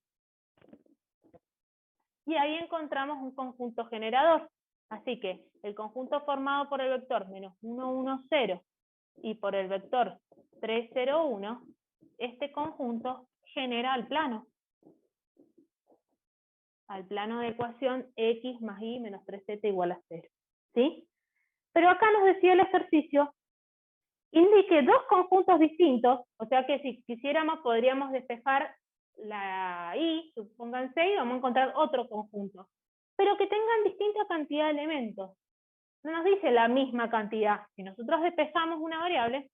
Y ahí encontramos un conjunto generador. Así que el conjunto formado por el vector menos 1, 1, 0 y por el vector 3, 0, 1, este conjunto genera al plano de ecuación X más Y menos 3Z igual a 0. ¿Sí? Pero acá nos decía el ejercicio, indique dos conjuntos distintos, o sea que si quisiéramos podríamos despejar la Y, supónganse, y vamos a encontrar otro conjunto, pero que tengan distinta cantidad de elementos. No nos dice la misma cantidad. Si nosotros despejamos una variable,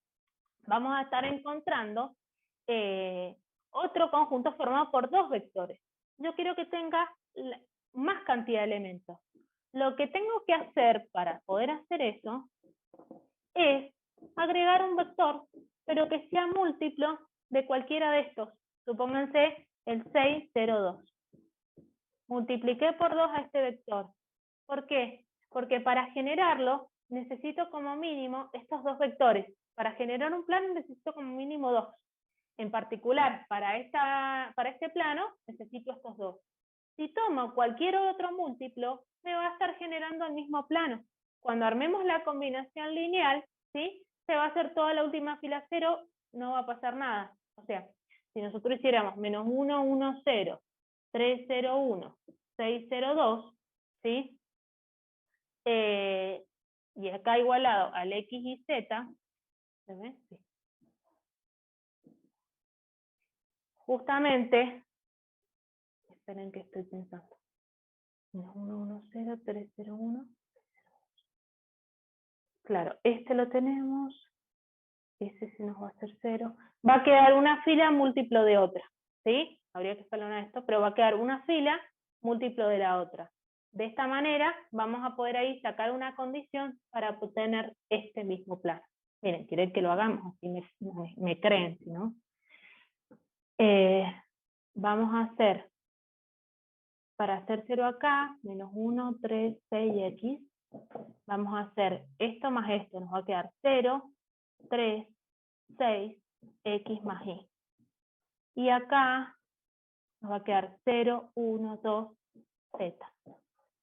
vamos a estar encontrando otro conjunto formado por dos vectores. Yo quiero que tenga más cantidad de elementos. Lo que tengo que hacer para poder hacer eso es agregar un vector, pero que sea múltiplo de cualquiera de estos. Supónganse el 6, 0, 2. Multipliqué por 2 a este vector. ¿Por qué? Porque para generarlo necesito como mínimo estos dos vectores. Para generar un plano necesito como mínimo 2. En particular, para este plano necesito estos dos. Si tomo cualquier otro múltiplo, me va a estar generando el mismo plano. Cuando armemos la combinación lineal, ¿sí? Se va a hacer toda la última fila 0, no va a pasar nada. O sea, si nosotros hiciéramos menos 1, 1, 0, 3, 0, 1, 6, 0, 2, ¿sí? Y acá igualado al X y Z, ¿se ve? Sí. Justamente, esperen que estoy pensando. 1, 1, 0, 3, 0, 1. Claro, este lo tenemos. ese sí nos va a hacer 0. Va a quedar una fila múltiplo de otra, ¿sí? Habría que escalonar esto, pero va a quedar una fila múltiplo de la otra. De esta manera vamos a poder ahí sacar una condición para obtener este mismo plano. Miren, quieren que lo hagamos, así me creen, si no. Vamos a hacer, para hacer 0 acá, menos 1, 3, 6 y x, vamos a hacer esto más esto, nos va a quedar 0, 3, 6, x más y. Y acá nos va a quedar 0, 1, 2, z.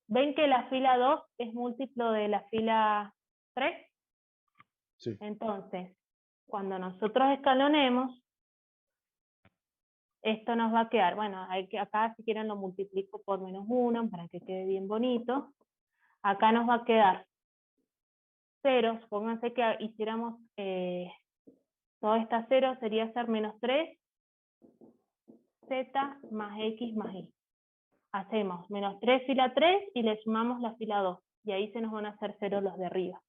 ¿Ven que la fila 2 es múltiplo de la fila 3? Sí. Entonces, cuando nosotros escalonemos, esto nos va a quedar, bueno, acá si quieren lo multiplico por menos 1 para que quede bien bonito. Acá nos va a quedar 0, supónganse que hiciéramos toda esta 0, sería ser menos 3, z más x más y. Hacemos menos 3 fila 3 y le sumamos la fila 2. Y ahí se nos van a hacer 0 los de arriba.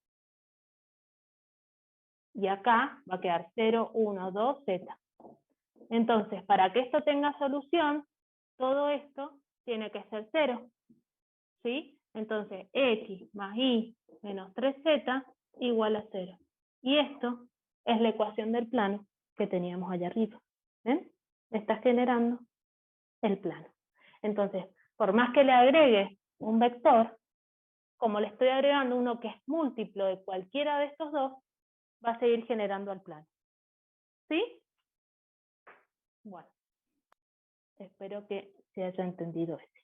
Y acá va a quedar 0, 1, 2, z. Entonces, para que esto tenga solución, todo esto tiene que ser 0. ¿Sí? Entonces, x más y menos 3z igual a 0. Y esto es la ecuación del plano que teníamos allá arriba. ¿Ven? Está generando el plano. Entonces, por más que le agregue un vector, como le estoy agregando uno que es múltiplo de cualquiera de estos dos, va a seguir generando el plano. ¿Sí? Bueno, espero que se haya entendido este.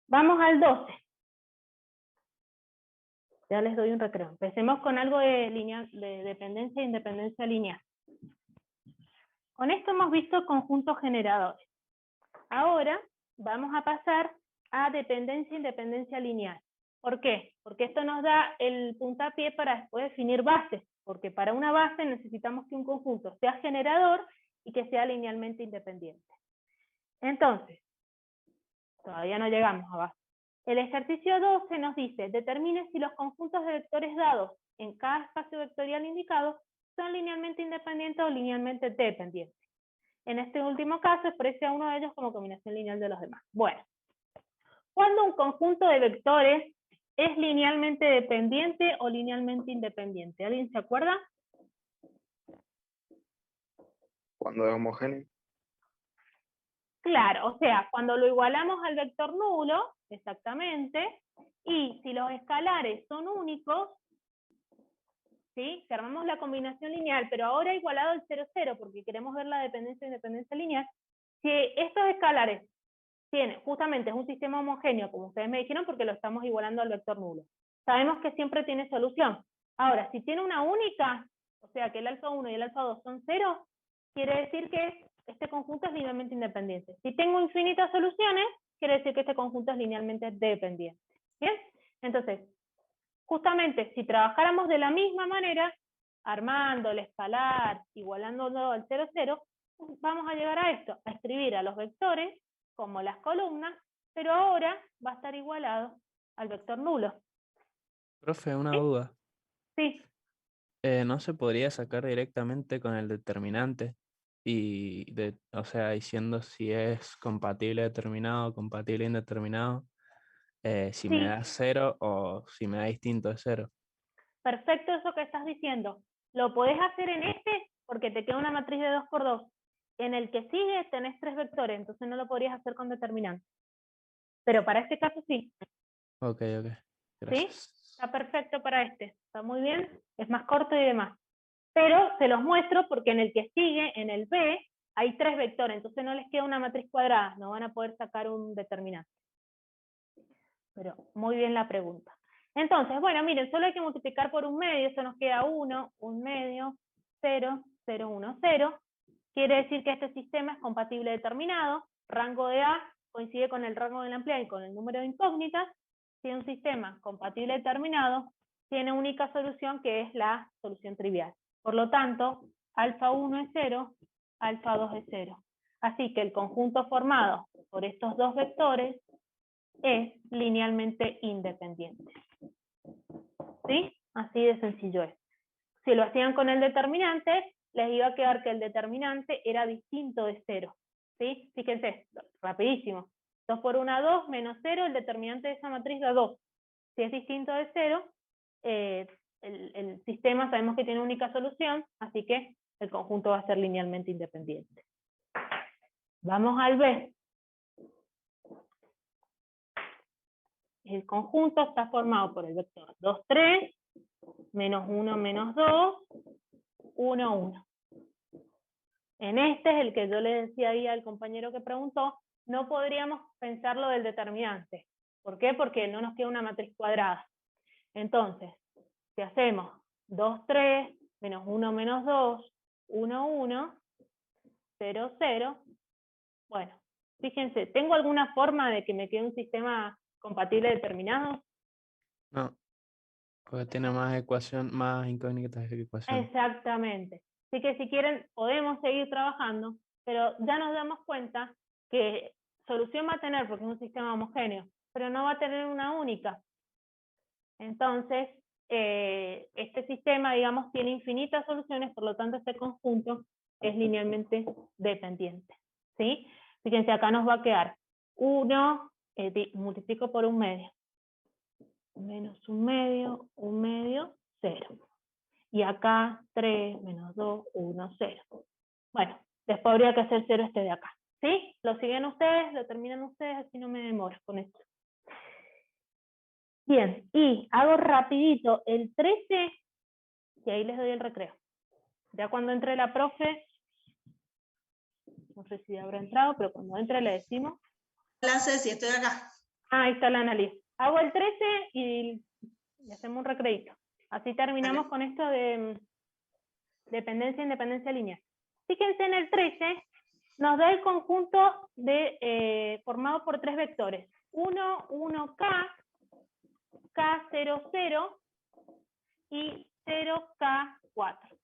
Vamos al 12. Ya les doy un recreo. Empecemos con algo de dependencia e independencia lineal. Con esto hemos visto conjuntos generadores. Ahora vamos a pasar a dependencia e independencia lineal. ¿Por qué? Porque esto nos da el puntapié para después definir bases. Porque para una base necesitamos que un conjunto sea generador y que sea linealmente independiente. Entonces, todavía no llegamos a base. El ejercicio 12 nos dice, determine si los conjuntos de vectores dados en cada espacio vectorial indicado son linealmente independientes o linealmente dependientes. En este último caso, expresa uno de ellos como combinación lineal de los demás. Bueno, ¿cuándo un conjunto de vectores es linealmente dependiente o linealmente independiente? ¿Alguien se acuerda? Cuando es homogéneo. Claro, o sea, cuando lo igualamos al vector nulo, exactamente, y si los escalares son únicos, ¿sí? Si armamos la combinación lineal, pero ahora igualado al 0, 0, porque queremos ver la dependencia e independencia lineal, si estos escalares tienen, justamente es un sistema homogéneo, como ustedes me dijeron, porque lo estamos igualando al vector nulo. Sabemos que siempre tiene solución. Ahora, si tiene una única, o sea que el alfa 1 y el alfa 2 son 0, quiere decir que este conjunto es linealmente independiente. Si tengo infinitas soluciones, quiere decir que este conjunto es linealmente dependiente. ¿Bien? Entonces, justamente, si trabajáramos de la misma manera, armando el escalar, igualándolo al 0, 0, vamos a llegar a esto, a escribir a los vectores como las columnas, pero ahora va a estar igualado al vector nulo. Profe, una ¿Sí? duda. Sí. ¿No se podría sacar directamente con el determinante? O sea, diciendo si es compatible determinado, compatible indeterminado, si me Sí. da 0 o si me da distinto de 0. Perfecto eso que estás diciendo. Lo podés hacer en este porque te queda una matriz de 2 por 2. En el que sigue tenés 3 vectores, entonces no lo podrías hacer con determinante. Pero para este caso sí. Ok. ¿Sí? Gracias. Está perfecto para este. Está muy bien. Es más corto y demás. Pero se los muestro porque en el que sigue, en el B, hay 3 vectores. Entonces no les queda una matriz cuadrada. No van a poder sacar un determinante. Pero muy bien la pregunta. Entonces, bueno, miren, solo hay que multiplicar por un medio. Eso nos queda 1, un medio, 0, 0, 1, 0. Quiere decir que este sistema es compatible determinado. Rango de A coincide con el rango de la ampliada y con el número de incógnitas. Si un sistema compatible determinado tiene única solución que es la solución trivial. Por lo tanto, alfa 1 es 0, alfa 2 es 0. Así que el conjunto formado por estos dos vectores es linealmente independiente. ¿Sí? Así de sencillo es. Si lo hacían con el determinante, les iba a quedar que el determinante era distinto de 0. ¿Sí? Fíjense, rapidísimo. 2 por 1, 2, menos 0, el determinante de esa matriz da 2. Si es distinto de 0, el sistema sabemos que tiene única solución, así que el conjunto va a ser linealmente independiente. Vamos al B. El conjunto está formado por el vector 2, 3, menos 1, menos 2, 1, 1. En este es el que yo le decía ahí al compañero que preguntó, no podríamos pensar lo del determinante. ¿Por qué? Porque no nos queda una matriz cuadrada. Entonces, si hacemos 2, 3, menos 1, menos 2, 1, 1, 0, 0, bueno, fíjense, ¿tengo alguna forma de que me quede un sistema compatible determinado? No, porque tiene más incógnitas que ecuación. Exactamente. Así que si quieren, podemos seguir trabajando, pero ya nos damos cuenta que solución va a tener porque es un sistema homogéneo, pero no va a tener una única. Entonces, este sistema, digamos, tiene infinitas soluciones, por lo tanto este conjunto es linealmente dependiente. ¿Sí? Fíjense, acá nos va a quedar 1, multiplico por 1/2. Menos 1/2, 0. Y acá 3, menos 2, 1, 0. Bueno, después habría que hacer 0 este de acá. ¿Sí? Lo siguen ustedes, lo terminan ustedes, así no me demoro con esto. Bien, y hago rapidito el 13, y ahí les doy el recreo. Ya cuando entre la profe, no sé si habrá entrado, pero cuando entre le decimos. Hola Ceci, estoy acá. Ah, ahí está la análisis. Hago el 13 y hacemos un recreito. Así terminamos con esto de dependencia e independencia lineal. Fíjense en el 13, nos da el conjunto formado por 3 vectores. 1, 1K, K0, 0 y 0K4.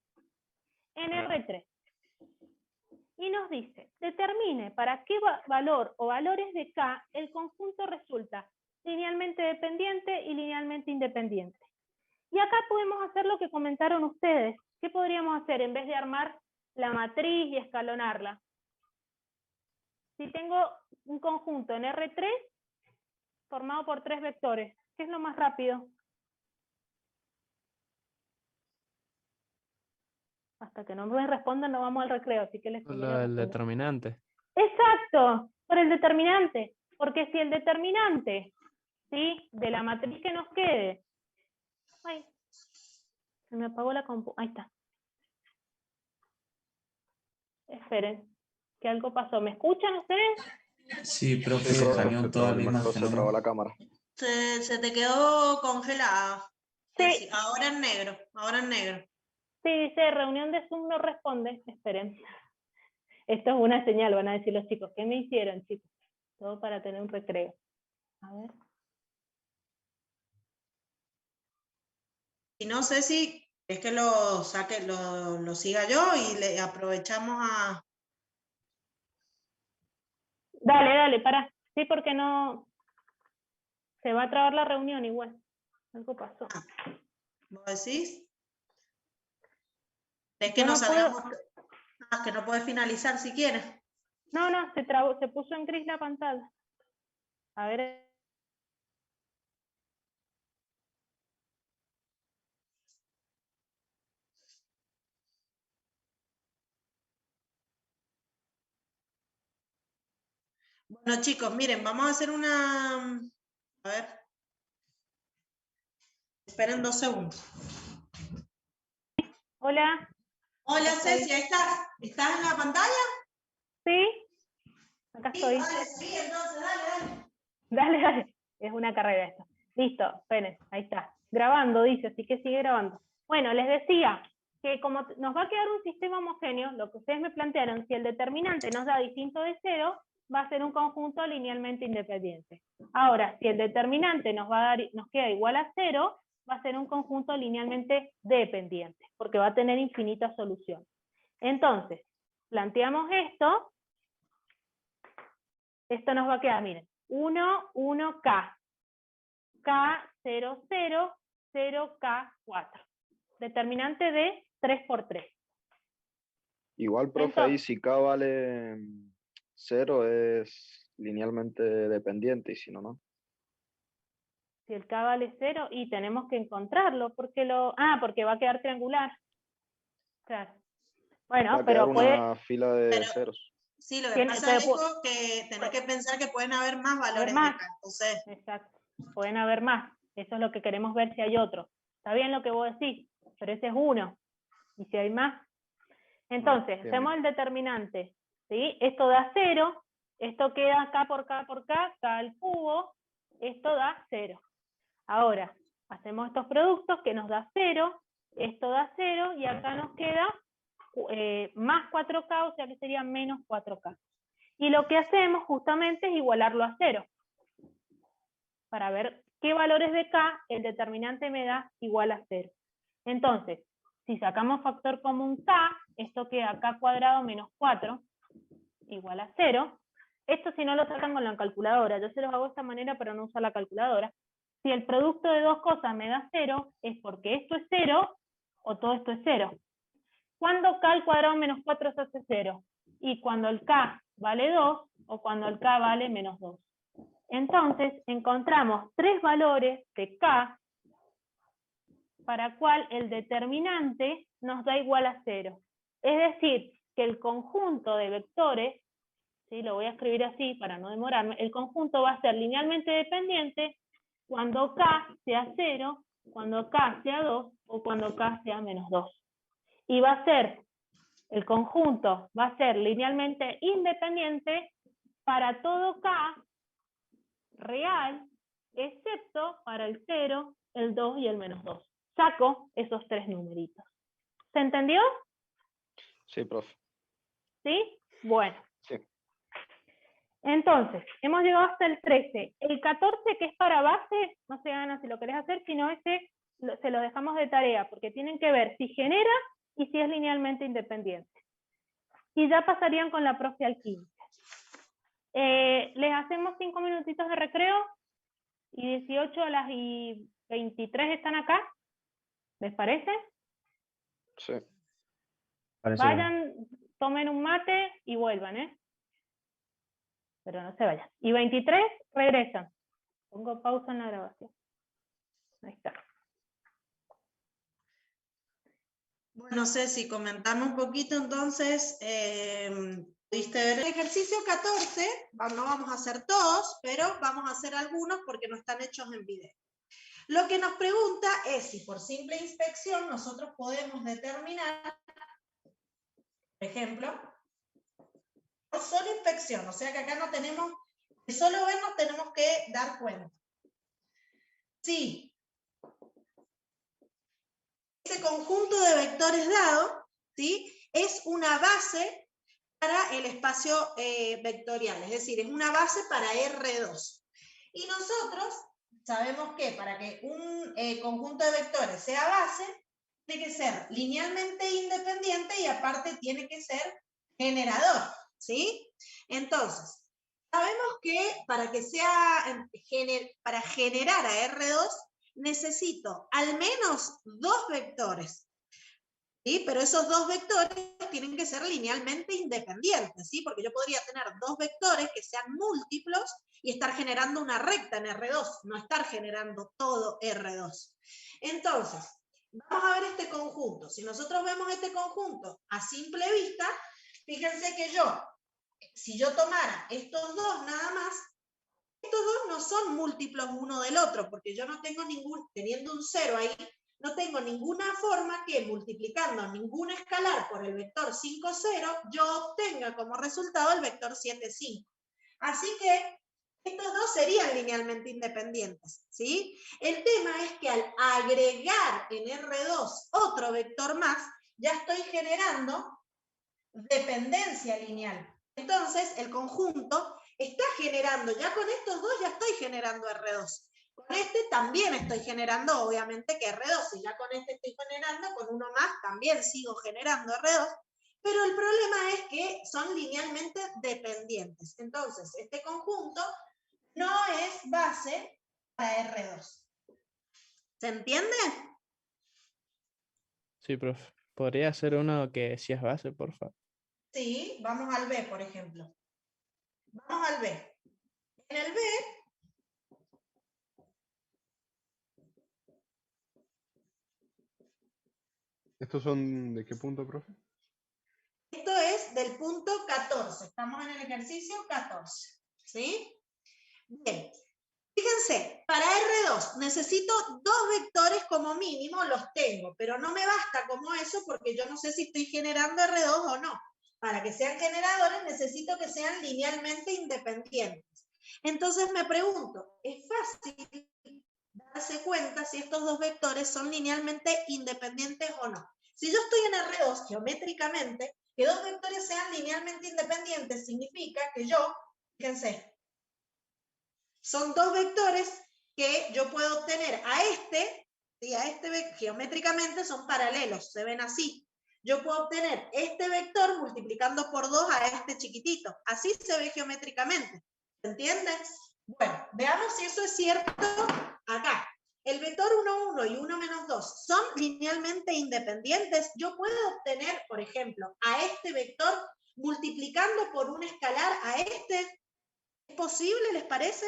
En R3. Y nos dice, determine para qué valor o valores de K el conjunto resulta linealmente dependiente y linealmente independiente. Y acá podemos hacer lo que comentaron ustedes. ¿Qué podríamos hacer en vez de armar la matriz y escalonarla? Si tengo un conjunto en R3 formado por 3 vectores, ¿qué es lo más rápido? Hasta que no me respondan no vamos al recreo, así que les Lo del determinante. Exacto, por el determinante. Porque si el determinante, ¿sí?, de la matriz que nos quede... Ay, se me apagó la compu. Ahí está. Esperen, que algo pasó. ¿Me escuchan ustedes? Sí, profe, se cambió toda la imagen. Se trabó la cámara. Se te quedó congelada. Sí. Ahora en negro, ahora en negro. Sí, dice reunión de Zoom no responde. Esperen. Esto es una señal, van a decir los chicos. ¿Qué me hicieron, chicos? Todo para tener un recreo. A ver. Y no sé si es que lo saque, lo siga yo y le aprovechamos a... Dale, para. Sí, porque no... Se va a trabar la reunión igual. Algo pasó. ¿Vos decís? Es que no sabemos... que no puede finalizar si quieres. No, se trabó, se puso en gris la pantalla. A ver. Bueno, chicos, miren, vamos a hacer una... A ver. Esperen 2 segundos. Hola. Hola, Ceci, ¿ahí estás? ¿Estás en la pantalla? Sí. Acá estoy. Dale, sí, entonces, dale. Dale. Es una carrera esto. Listo, esperen, ahí está. Grabando, dice, así que sigue grabando. Bueno, les decía que como nos va a quedar un sistema homogéneo, lo que ustedes me plantearon, si el determinante nos da distinto de 0, va a ser un conjunto linealmente independiente. Ahora, si el determinante nos queda igual a 0, va a ser un conjunto linealmente dependiente, porque va a tener infinitas soluciones. Entonces, planteamos esto. Esto nos va a quedar, miren, 1, 1K. K0, 0, 0K4. determinante de 3 por 3. Igual, profe, Entonces, ahí si K vale 0 es linealmente dependiente y si no, no. si el K vale 0, y tenemos que encontrarlo, porque porque va a quedar triangular. Claro. Bueno, Va a pero quedar puede... una fila de Pero- ceros. Sí, lo que Tiene- pasa, pero Alejo, que tenés que pensar que pueden haber más valores más. de K. Entonces, Exacto. Pueden haber más. Eso es lo que queremos ver si hay otro. Está bien lo que vos decís, pero ese es uno. ¿Y si hay más? Entonces, Bien, hacemos bien. el determinante. ¿Sí? Esto da 0. Esto queda K por K por K, K al cubo. Esto da 0. Ahora, hacemos estos productos que nos da 0. Esto da 0 y acá nos queda más 4K, o sea que sería menos 4K. Y lo que hacemos justamente es igualarlo a 0. Para ver qué valores de K el determinante me da igual a 0. Entonces, si sacamos factor común K, esto queda K cuadrado menos 4 igual a 0. Esto si no lo sacan con la calculadora, yo se los hago de esta manera para no usar la calculadora. Si el producto de dos cosas me da 0, es porque esto es 0 o todo esto es 0. ¿Cuándo K al cuadrado menos 4 se hace 0? Y cuando el K vale 2 o cuando el K vale menos 2. Entonces, encontramos tres valores de K para cual el determinante nos da igual a 0. Es decir, que el conjunto de vectores, ¿sí? Lo voy a escribir así para no demorarme, el conjunto va a ser linealmente dependiente cuando K sea 0, cuando K sea 2 o cuando K sea menos 2. Y va a ser, el conjunto va a ser linealmente independiente para todo K real, excepto para el 0, el 2 y el menos 2. Saco esos tres numeritos. ¿Se entendió? Sí, profe. ¿Sí? Bueno. Sí. Entonces, hemos llegado hasta el 13. El 14, que es para base, no se gana si lo querés hacer, sino ese se lo dejamos de tarea, porque tienen que ver si genera y si es linealmente independiente. Y ya pasarían con la profe al 15. Les hacemos 5 minutitos de recreo, y 18 a las 23 están acá. ¿Les parece? Sí. Parece Vayan, tomen un mate y vuelvan, ¿eh? Pero no se vayan. Y 23 regresan. Pongo pausa en la grabación. Ahí está. bueno, Ceci, comentamos un poquito entonces. ¿Pudiste ver el ejercicio 14? No vamos a hacer todos, pero vamos a hacer algunos porque no están hechos en video. Lo que nos pregunta es si por simple inspección nosotros podemos determinar, por ejemplo, por solo inspección, o sea que acá no tenemos, de solo vernos tenemos que dar cuenta. Sí. Ese conjunto de vectores dado, ¿sí? Es una base para el espacio vectorial, es decir, es una base para R2. Y nosotros sabemos que para que un conjunto de vectores sea base, tiene que ser linealmente independiente y aparte tiene que ser generador, ¿sí? Entonces, sabemos que para que sea, para generar a R2, necesito al menos dos vectores, ¿sí? Pero esos dos vectores tienen que ser linealmente independientes, ¿sí? Porque yo podría tener dos vectores que sean múltiplos y estar generando una recta en R2, no estar generando todo R2. Entonces, vamos a ver este conjunto. Si nosotros vemos este conjunto a simple vista, fíjense que si yo tomara estos dos nada más, estos dos no son múltiplos uno del otro, porque yo no tengo teniendo un 0 ahí, no tengo ninguna forma que multiplicando ningún escalar por el vector 5, 0, yo obtenga como resultado el vector 7, 5. Así que estos dos serían linealmente independientes, ¿sí? El tema es que al agregar en R2 otro vector más, ya estoy generando dependencia lineal. Entonces, el conjunto está generando, ya con estos dos ya estoy generando R2. Con este también estoy generando, obviamente, que R2. Si ya con este estoy generando, con uno más también sigo generando R2. Pero el problema es que son linealmente dependientes. Entonces, este conjunto no es base para R2. ¿Se entiende? Sí, profe. ¿Podría ser uno que sí es base, por favor? Sí, vamos al B, por ejemplo. Vamos al B. En el B, ¿estos son de qué punto, profe? esto es del punto 14. Estamos en el ejercicio 14. ¿Sí? Bien. Fíjense, para R2 necesito 2 vectores como mínimo, los tengo, pero no me basta como eso porque yo no sé si estoy generando R2 o no. Para que sean generadores necesito que sean linealmente independientes. Entonces me pregunto, ¿es fácil darse cuenta si estos 2 vectores son linealmente independientes o no? Si yo estoy en R2 geométricamente, que 2 vectores sean linealmente independientes significa que yo, fíjense, son 2 vectores que yo puedo obtener a este, ¿sí? A este geométricamente son paralelos, se ven así. Yo puedo obtener este vector multiplicando por 2 a este chiquitito. Así se ve geométricamente. ¿Se entiende? Bueno, veamos si eso es cierto acá. El vector 1, 1 y 1 menos 2 son linealmente independientes. Yo puedo obtener, por ejemplo, a este vector multiplicando por un escalar a este. ¿Es posible, les parece?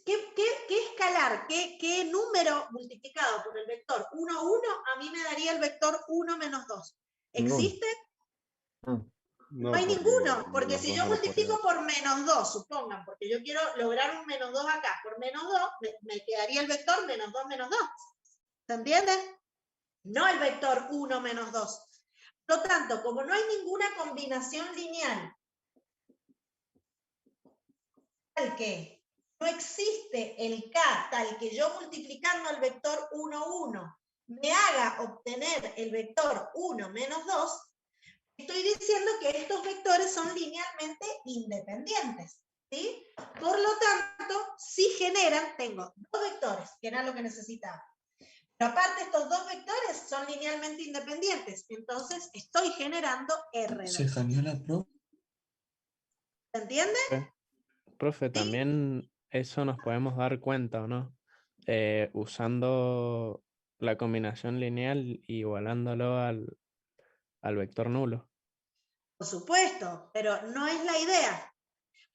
¿Qué escalar, qué número multiplicado por el vector 1, 1 a mí me daría el vector 1 menos 2? ¿Existe? No, No hay porque ninguno, porque los si dos yo no lo multiplico podría. por menos 2, supongan, porque yo quiero lograr un menos 2 acá, por menos 2 me quedaría el vector menos 2 menos 2. ¿Se entiende? No el vector 1 menos 2. Por lo tanto, como no hay ninguna combinación lineal tal que no existe el K tal que yo multiplicando el vector 1, 1 me haga obtener el vector 1 menos 2, estoy diciendo que estos vectores son linealmente independientes. ¿Sí? Por lo tanto, si generan, tengo 2 vectores, que era lo que necesitaba. Pero aparte, estos 2 vectores son linealmente independientes. Entonces, estoy generando R2. Se cambió la profe. ¿Se entiende? Profe, ¿Sí? también eso nos podemos dar cuenta, ¿o no? Usando la combinación lineal igualándolo al vector nulo. Por supuesto, pero no es la idea.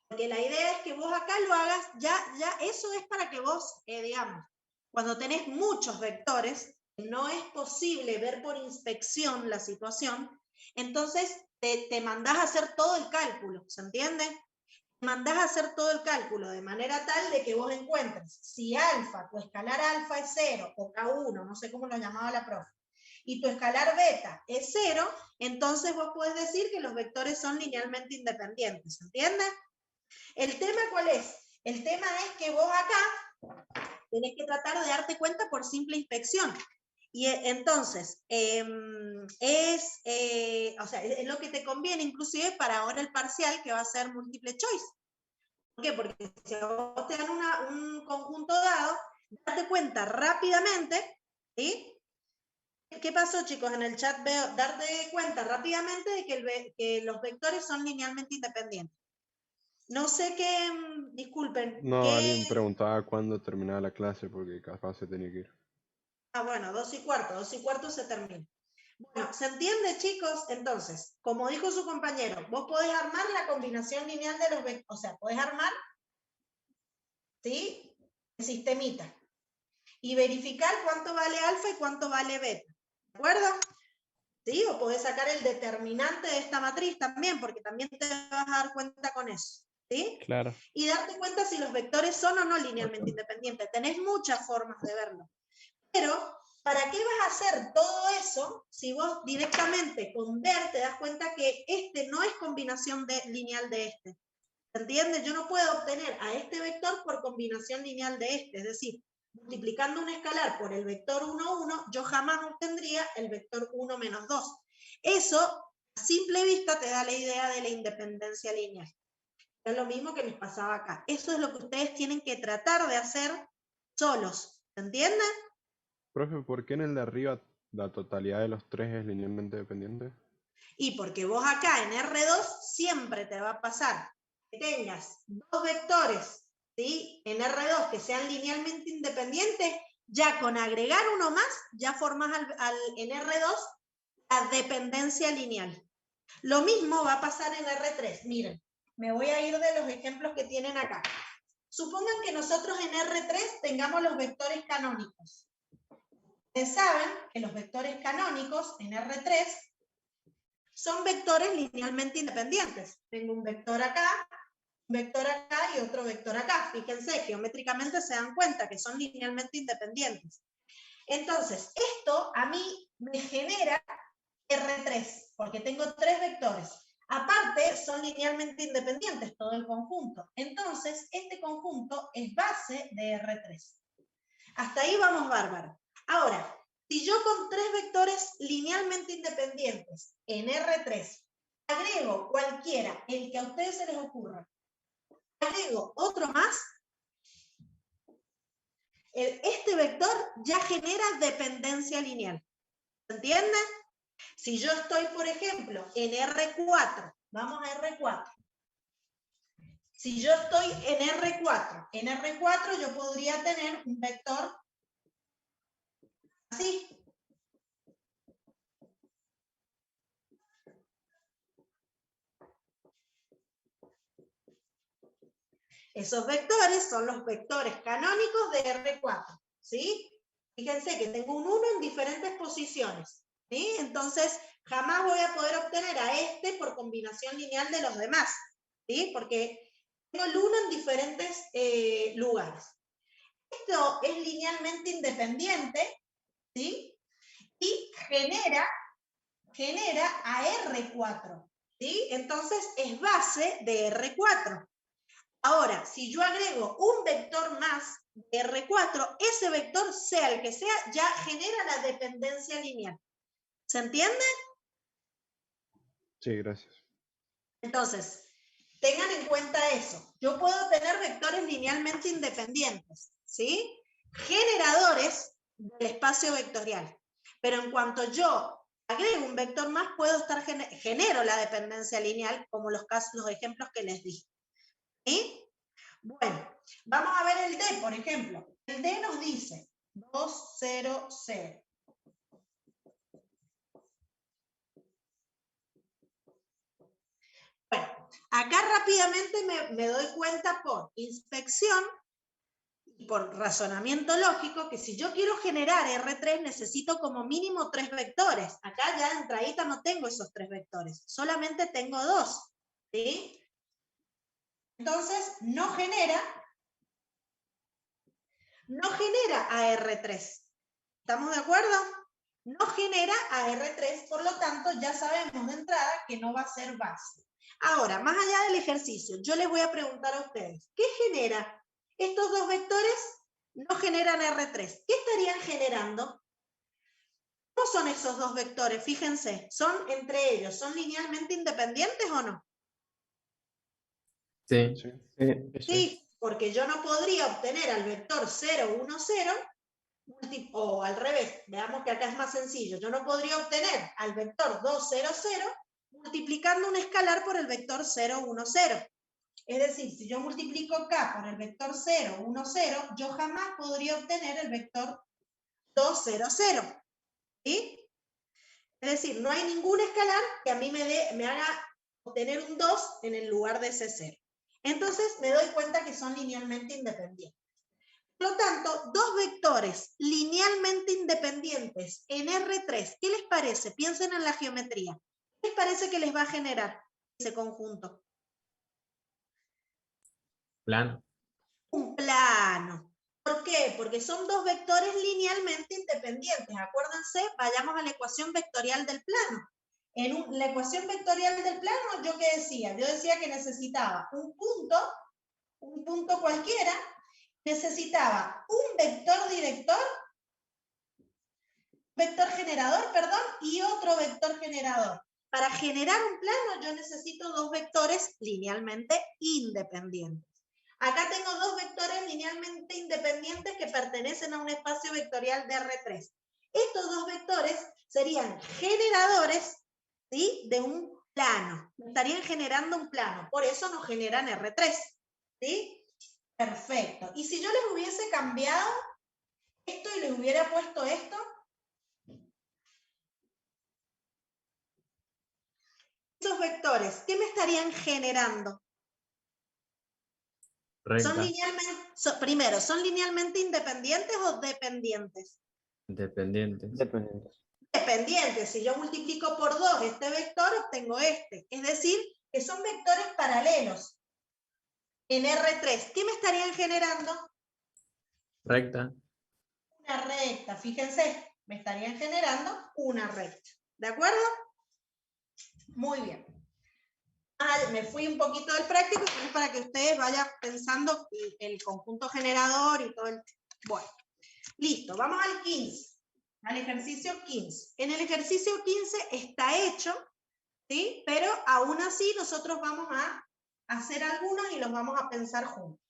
Porque la idea es que vos acá lo hagas, ya eso es para que vos, digamos, cuando tenés muchos vectores, no es posible ver por inspección la situación, entonces te mandás a hacer todo el cálculo, ¿se entiende? Te mandás a hacer todo el cálculo de manera tal de que vos encuentres si alfa, tu escalar alfa es 0, o K1, no sé cómo lo llamaba la profe, y tu escalar beta es 0, entonces vos podés decir que los vectores son linealmente independientes, ¿se entiende? ¿El tema cuál es? El tema es que vos acá tenés que tratar de darte cuenta por simple inspección. Y entonces, es lo que te conviene inclusive para ahora el parcial que va a ser múltiple choice. ¿Por qué? Porque si a vos te dan un conjunto dado, date cuenta rápidamente, ¿sí? ¿Qué pasó, chicos? En el chat veo, darte cuenta rápidamente de que los vectores son linealmente independientes. No sé qué, disculpen. No, alguien preguntaba cuándo terminaba la clase porque capaz se tenía que ir. Ah, bueno, 2:15 se termina. Bueno, ¿se entiende, chicos? Entonces, como dijo su compañero, vos podés armar la combinación lineal de los vectores, o sea, podés armar, ¿sí? El sistemita. Y verificar cuánto vale alfa y cuánto vale beta. ¿De acuerdo? ¿Sí? O podés sacar el determinante de esta matriz también, porque también te vas a dar cuenta con eso. ¿Sí? Claro. Y darte cuenta si los vectores son o no linealmente independientes. Tenés muchas formas de verlo. Pero, ¿para qué vas a hacer todo eso si vos directamente con ver te das cuenta que este no es combinación lineal de este? ¿Se entiende? Yo no puedo obtener a este vector por combinación lineal de este. Es decir, multiplicando un escalar por el vector 1, 1, yo jamás obtendría el vector 1 menos 2. Eso, a simple vista, te da la idea de la independencia lineal. Es lo mismo que les pasaba acá. Eso es lo que ustedes tienen que tratar de hacer solos. ¿Se entiende? Profe, ¿por qué en el de arriba la totalidad de los tres es linealmente dependiente? Y porque vos acá en R2 siempre te va a pasar que tengas 2 vectores, ¿sí? En R2 que sean linealmente independientes Ya con agregar uno más, ya formas en R2 la dependencia lineal. Lo mismo va a pasar en R3. Miren, me voy a ir de los ejemplos que tienen acá. Supongan que nosotros en R3 tengamos los vectores canónicos. Ustedes saben que los vectores canónicos en R3 son vectores linealmente independientes. Tengo un vector acá y otro vector acá. Fíjense, geométricamente se dan cuenta que son linealmente independientes. Entonces, esto a mí me genera R3, porque tengo 3 vectores. Aparte, son linealmente independientes todo el conjunto. Entonces, este conjunto es base de R3. Hasta ahí vamos bárbaro. Ahora, si yo con 3 vectores linealmente independientes en R3 agrego cualquiera, el que a ustedes se les ocurra, agrego otro más, este vector ya genera dependencia lineal. ¿Se entiende? Si yo estoy, por ejemplo, en R4, vamos a R4. Si yo estoy en R4 yo podría tener un vector así. Esos vectores son los vectores canónicos de R4, ¿sí? Fíjense que tengo un 1 en diferentes posiciones, ¿sí? Entonces, jamás voy a poder obtener a este por combinación lineal de los demás, ¿sí? Porque tengo el 1 en diferentes lugares. Esto es linealmente independiente, ¿sí? Y genera a R4, ¿sí? Entonces, es base de R4. Ahora, si yo agrego un vector más de R4, ese vector, sea el que sea, ya genera la dependencia lineal. ¿Se entiende? Sí, gracias. Entonces, tengan en cuenta eso. Yo puedo tener vectores linealmente independientes, ¿sí? Generadores del espacio vectorial. Pero en cuanto yo agrego un vector más, genero la dependencia lineal, como los ejemplos que les di. ¿Sí? Bueno, vamos a ver el D, por ejemplo. El D nos dice 2, 0, 0. Bueno, acá rápidamente me doy cuenta por inspección y por razonamiento lógico que si yo quiero generar R3 necesito como mínimo 3 vectores. Acá ya de entradita no tengo esos 3 vectores, solamente tengo 2. ¿Sí? Entonces no genera a R3. ¿Estamos de acuerdo? No genera a R3, por lo tanto ya sabemos de entrada que no va a ser base. Ahora, más allá del ejercicio, yo les voy a preguntar a ustedes, ¿qué genera? Estos dos vectores no generan R3. ¿Qué estarían generando? ¿Cómo son esos dos vectores? Fíjense, ¿son entre ellos? ¿Son linealmente independientes o no? Sí. Sí, porque yo no podría obtener al vector 0, 1, 0, o al revés, veamos que acá es más sencillo. Yo no podría obtener al vector 2, 0, 0 multiplicando un escalar por el vector 0, 1, 0. Es decir, si yo multiplico acá por el vector 0, 1, 0, yo jamás podría obtener el vector 2, 0, 0. ¿Sí? Es decir, no hay ningún escalar que a mí me haga obtener un 2 en el lugar de ese 0. Entonces me doy cuenta que son linealmente independientes. Por lo tanto, dos vectores linealmente independientes en R3, ¿qué les parece? Piensen en la geometría. ¿Qué les parece que les va a generar ese conjunto? Plano. Un plano. ¿Por qué? Porque son dos vectores linealmente independientes. Acuérdense, vayamos a la ecuación vectorial del plano. En la ecuación vectorial del plano, ¿yo qué decía? Yo decía que necesitaba un punto cualquiera, necesitaba un vector director, vector generador, perdón, y otro vector generador. Para generar un plano yo necesito dos vectores linealmente independientes. Acá tengo dos vectores linealmente independientes que pertenecen a un espacio vectorial de R3. Estos dos vectores serían generadores, ¿sí?, de un plano. Estarían generando un plano, por eso nos generan R3. ¿Sí? Perfecto. Y si yo les hubiese cambiado esto y les hubiera puesto esto, esos vectores, ¿qué me estarían generando? Son Recta. linealmente, primero, ¿son linealmente independientes o dependientes? Dependientes. Dependientes. Si yo multiplico por 2 este vector, obtengo este. Es decir, que son vectores paralelos. En R3, ¿qué me estarían generando? Recta. Una recta. Fíjense, me estarían generando una recta. ¿De acuerdo? Muy bien. Me fui un poquito del práctico, pero es para que ustedes vayan pensando el conjunto generador y todo el... Bueno, listo. Vamos al 15. Al ejercicio 15. En el ejercicio 15 está hecho, ¿sí? Pero aún así nosotros vamos a hacer algunos y los vamos a pensar juntos.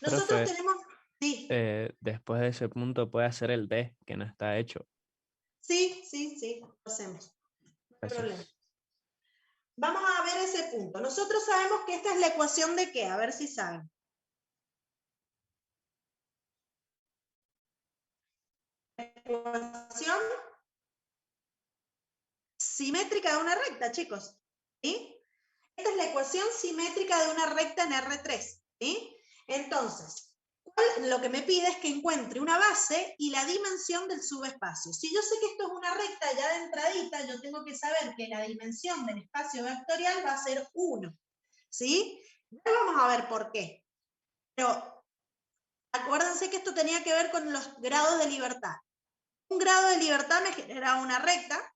Nosotros Profe, tenemos... Sí. Después de ese punto puede hacer el D, que no está hecho. Sí, lo hacemos. No hay Gracias. problema. Vamos a ver ese punto. Nosotros sabemos que esta es la ecuación de ¿qué? A ver si saben. Ecuación simétrica de una recta, chicos. ¿Sí? Esta es la ecuación simétrica de una recta en R3. ¿Sí? Entonces, lo que me pide es que encuentre una base y la dimensión del subespacio. Si yo sé que esto es una recta ya de entradita, yo tengo que saber que la dimensión del espacio vectorial va a ser 1. ¿Sí? Ya vamos a ver por qué. Pero acuérdense que esto tenía que ver con los grados de libertad. Un grado de libertad me generaba una recta,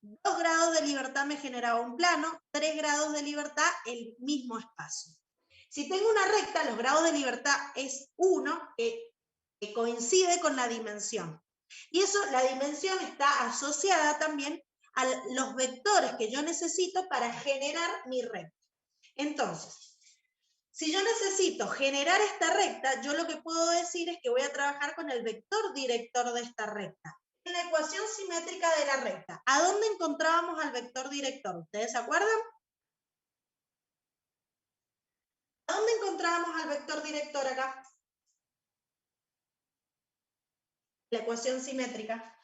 2 grados de libertad me generaba un plano, 3 grados de libertad el mismo espacio. Si tengo una recta, los grados de libertad es 1, que coincide con la dimensión. Y eso, la dimensión está asociada también a los vectores que yo necesito para generar mi recta. Entonces, si yo necesito generar esta recta, yo lo que puedo decir es que voy a trabajar con el vector director de esta recta. En la ecuación simétrica de la recta, ¿a dónde encontrábamos al vector director? ¿Ustedes se acuerdan? ¿A dónde encontrábamos al vector director acá? La ecuación simétrica.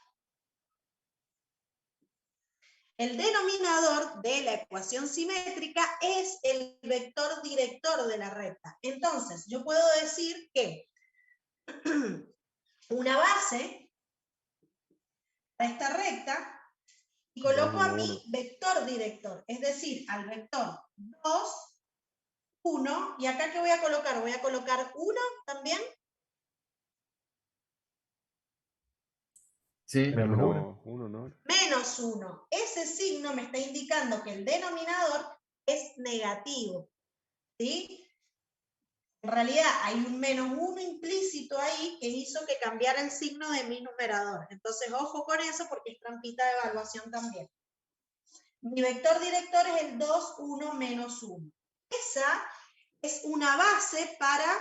El denominador de la ecuación simétrica es el vector director de la recta. Entonces, yo puedo decir que una base a esta recta y coloco a mi vector director, es decir, al vector 2, 1, y acá ¿qué voy a colocar? Voy a colocar 1 también. Sí, menos 1, ¿no? Menos 1. Ese signo me está indicando que el denominador es negativo. ¿Sí? En realidad hay un menos 1 implícito ahí que hizo que cambiara el signo de mi numerador. Entonces, ojo con eso porque es trampita de evaluación también. Mi vector director es el 2, 1, menos 1. Esa es una base para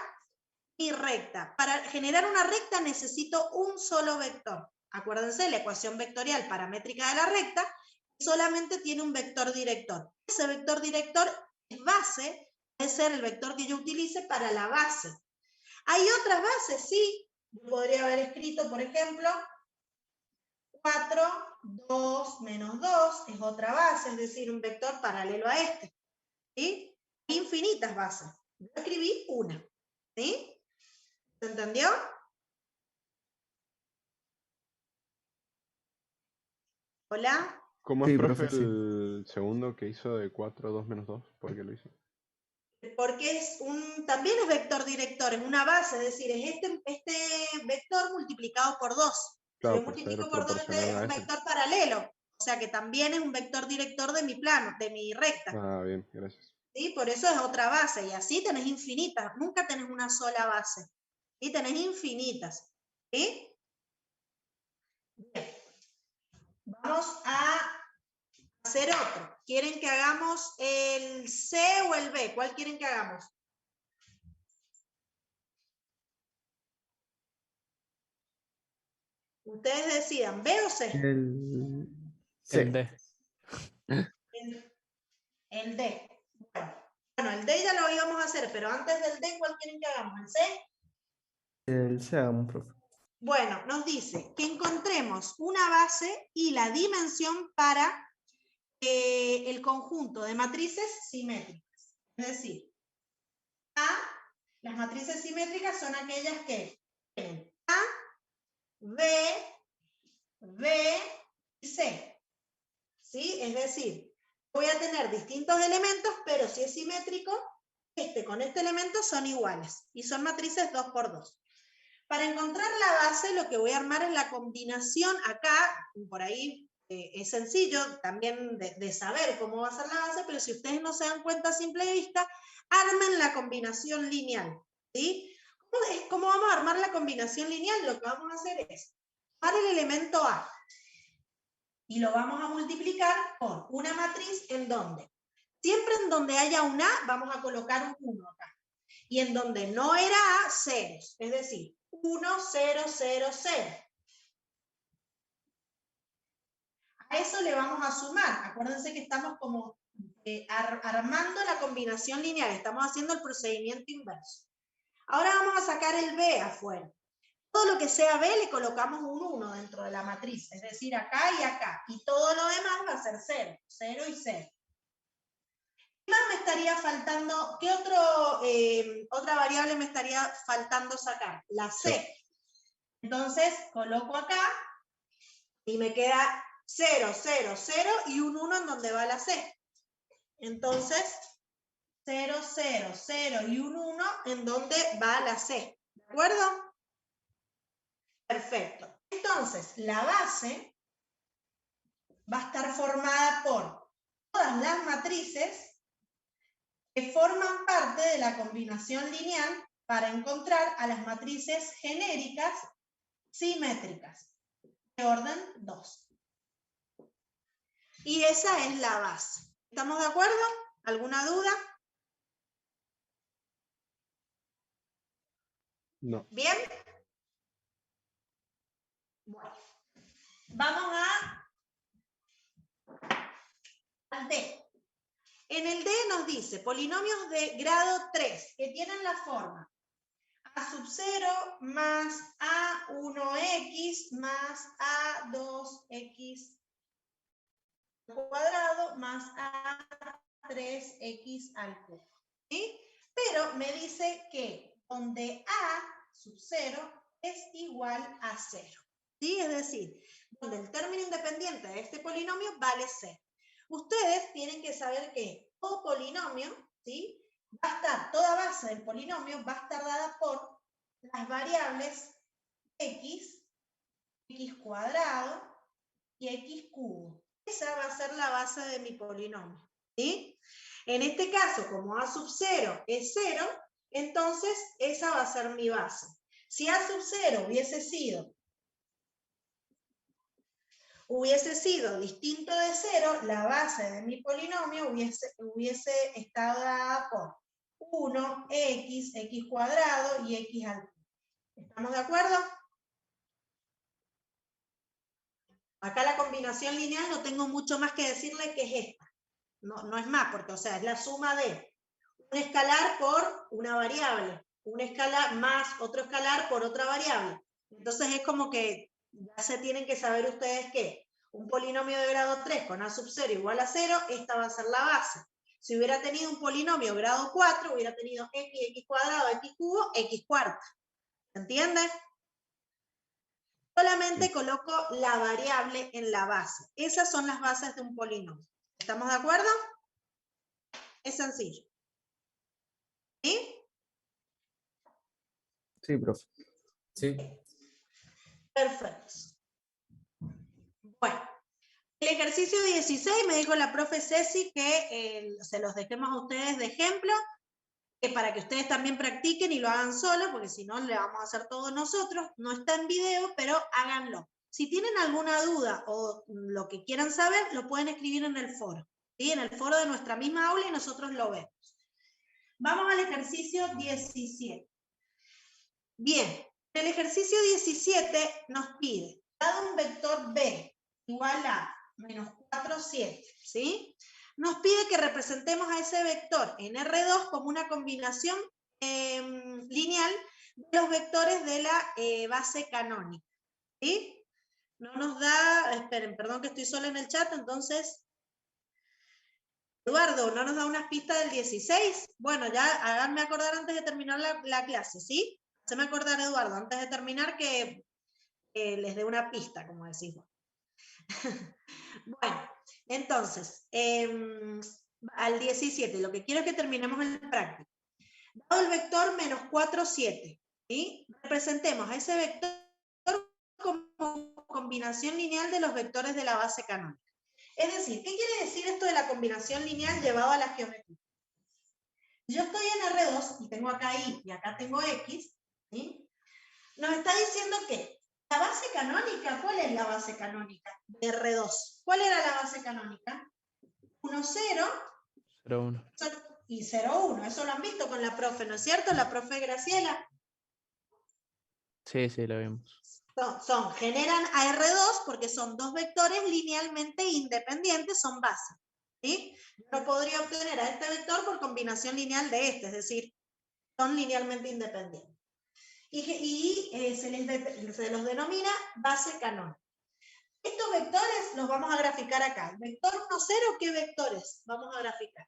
mi recta. Para generar una recta necesito un solo vector. Acuérdense, la ecuación vectorial paramétrica de la recta solamente tiene un vector director. Ese vector director es base, puede ser el vector que yo utilice para la base. ¿Hay otras bases? Sí. Yo podría haber escrito, por ejemplo, 4, 2, menos 2 es otra base, es decir, un vector paralelo a este. ¿Sí? Infinitas bases. Yo escribí una. ¿Sí? ¿Se entendió? ¿Hola? ¿Cómo es, Sí, profe, profe, sí. el segundo que hizo de 4, 2, menos 2? ¿Por qué lo hizo? Porque también es vector director, es una base, es decir, es este vector multiplicado por 2. Claro, Si yo por ser multiplico por 2, proporcional es a un ese. vector paralelo. O sea que también es un vector director de mi plano, de mi recta. Ah, bien, gracias. ¿Sí? Por eso es otra base. Y así tenés infinitas. Nunca tenés una sola base. ¿Sí? Tenés infinitas. ¿Sí? Bien. Vamos a hacer otro. ¿Quieren que hagamos el C o el B? ¿Cuál quieren que hagamos? Ustedes decidan, ¿B o C? El D. El D. Bueno, Bueno, el D ya lo íbamos a hacer, pero antes del D, ¿cuál quieren que hagamos? ¿El C? El C hagamos, profe. Bueno, nos dice que encontremos una base y la dimensión para el conjunto de matrices simétricas. Es decir, las matrices simétricas son aquellas que tienen A, B y C. ¿Sí? Es decir, voy a tener distintos elementos, pero si es simétrico, este con este elemento son iguales y son matrices 2 por 2. Para encontrar la base, lo que voy a armar es la combinación acá, por ahí es sencillo también de saber cómo va a ser la base, pero si ustedes no se dan cuenta a simple vista, armen la combinación lineal, ¿sí? ¿Cómo vamos a armar la combinación lineal? Lo que vamos a hacer es tomar el elemento A y lo vamos a multiplicar por una matriz en donde, siempre en donde haya un A, vamos a colocar un 1 acá. Y en donde no era A, ceros, es decir, 1, 0, 0, 0. A eso le vamos a sumar. Acuérdense que estamos como armando la combinación lineal, estamos haciendo el procedimiento inverso. Ahora vamos a sacar el B afuera. Todo lo que sea B le colocamos un 1 dentro de la matriz, es decir, acá y acá. Y todo lo demás va a ser 0, 0 y 0. ¿Qué más me estaría faltando? ¿Qué otra variable me estaría faltando sacar? La C. Entonces, coloco acá y me queda 0, 0, 0 y un 1 en donde va la C. Entonces, 0, 0, 0 y un 1 en donde va la C. ¿De acuerdo? Perfecto. Entonces, la base va a estar formada por todas las matrices que forman parte de la combinación lineal para encontrar a las matrices genéricas simétricas de orden 2. Y esa es la base. ¿Estamos de acuerdo? ¿Alguna duda? No. ¿Bien? Bueno, vamos al D. En el D nos dice polinomios de grado 3 que tienen la forma A sub 0 más A1x más A2x cuadrado más A3x al cubo. ¿Sí? Pero me dice que donde A sub 0 es igual a 0. ¿Sí? Es decir, donde el término independiente de este polinomio vale 0. Ustedes tienen que saber que todo polinomio, ¿sí?, va a estar, toda base del polinomio va a estar dada por las variables x, x cuadrado y x cubo. Esa va a ser la base de mi polinomio, ¿sí? En este caso, como A sub 0 es 0, entonces esa va a ser mi base. Si A sub 0 hubiese sido distinto de 0, la base de mi polinomio hubiese estado dada por 1x, x cuadrado y x al cubo. ¿Estamos de acuerdo? Acá la combinación lineal no tengo mucho más que decirle que es esta. No es más, porque o sea, es la suma de un escalar por una variable, un escalar más otro escalar por otra variable. Entonces es como que ya se tienen que saber ustedes que un polinomio de grado 3 con A sub 0 igual a 0, esta va a ser la base. Si hubiera tenido un polinomio grado 4, hubiera tenido x, x cuadrado, x cubo, x cuarta. ¿Se entiende? Solamente coloco la variable en la base. Esas son las bases de un polinomio. ¿Estamos de acuerdo? Es sencillo. ¿Sí? Sí, profe. Sí. Perfecto. Bueno, el ejercicio 16 me dijo la profe Ceci que se los dejemos a ustedes de ejemplo, para que ustedes también practiquen y lo hagan solo, porque si no, le vamos a hacer todos nosotros. No está en video, pero háganlo. Si tienen alguna duda o lo que quieran saber, lo pueden escribir en el foro, ¿sí? En el foro de nuestra misma aula y nosotros lo vemos. Vamos al ejercicio 17. Bien, el ejercicio 17 nos pide, dado un vector B igual a menos 4, 7, ¿sí? nos pide que representemos a ese vector en R2 como una combinación lineal de los vectores de la base canónica. ¿Sí? No nos da, esperen, perdón que estoy sola en el chat, entonces, Eduardo, ¿no nos da unas pistas del 16? Bueno, ya háganme acordar antes de terminar la clase, ¿sí? Háganme acordar, Eduardo, antes de terminar que les dé una pista, como decimos. Bueno, entonces, al 17, lo que quiero es que terminemos el práctico. Dado el vector menos 4, 7, ¿sí? Representemos a ese vector como combinación lineal de los vectores de la base canónica. Es decir, ¿qué quiere decir esto de la combinación lineal llevado a la geometría? Yo estoy en R2 y tengo acá Y y acá tengo X, ¿sí? Nos está diciendo que la base canónica, ¿cuál es la base canónica de R2? ¿Cuál era la base canónica? 1, 0, 0, 1. y 0, 1. Eso lo han visto con la profe, ¿no es cierto? La profe Graciela. Sí, sí, lo vimos. Generan a R2 porque son dos vectores linealmente independientes, son bases. ¿Sí? No podría obtener a este vector por combinación lineal de este, es decir, son linealmente independientes. Y se los denomina base canónica. Estos vectores los vamos a graficar acá. El vector 1, 0, ¿qué vectores vamos a graficar?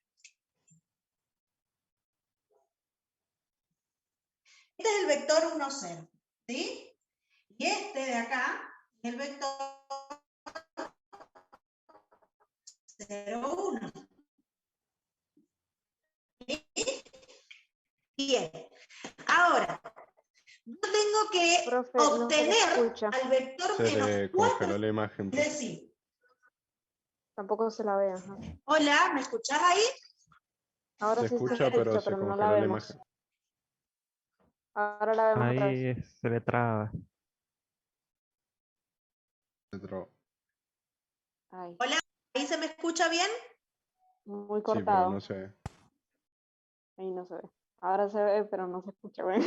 Este es el vector 1, 0, ¿sí? Y este de acá es el vector 0, 1. ¿Sí? Bien. Ahora, yo tengo que Profe, obtener no se le escucha. al vector Se menos le 4. congeló la imagen. Es Profe. decir, Tampoco se la ve. Ajá. hola, ¿me escuchás ahí? Ahora Se sí se escucha, escucha, se pero no la congeló la vemos. imagen. Ahora la vemos otra vez. Ahí se le traba. Se trabó. Ay, Hola, ¿ahí se me escucha bien? muy Sí, pero cortado. no se ve. Ahí no se ve. Ahora se ve, pero no se escucha bien.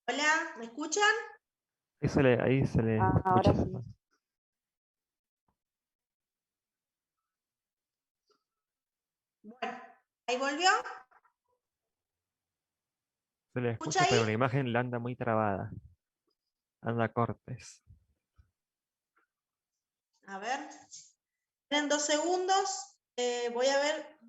Hola, ¿me escuchan? Ahí se le Ahora escucha. sí. Bueno, ¿ahí volvió? Se le ¿Escucha escucha, pero ahí? la imagen la anda muy trabada. Anda a cortes. A ver, en 2 segundos, voy a ver.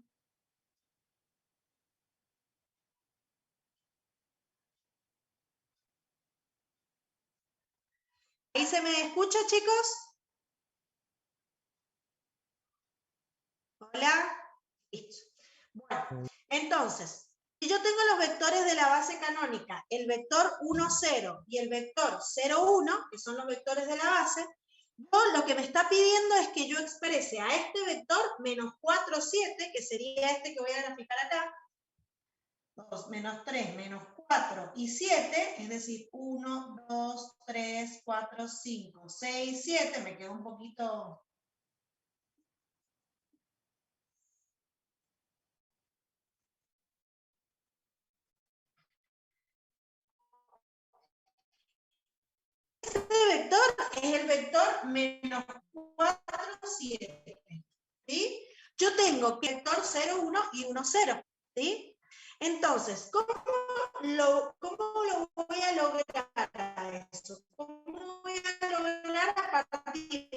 ¿Ahí se me escucha, chicos? Hola. Listo. Bueno, entonces, si yo tengo los vectores de la base canónica, el vector 1, 0 y el vector 0, 1, que son los vectores de la base, lo que me está pidiendo es que yo exprese a este vector menos 4, 7, que sería este que voy a graficar acá, 2, menos 3, menos 4 y 7, es decir, 1, 2, 3, 4, 5, 6, 7, me quedó un poquito... Este vector es el vector menos 4, 7, ¿sí? Yo tengo vector 0, 1 y 1, 0, ¿sí? Entonces, ¿cómo lo voy a lograr eso? ¿Cómo voy a lograr a partir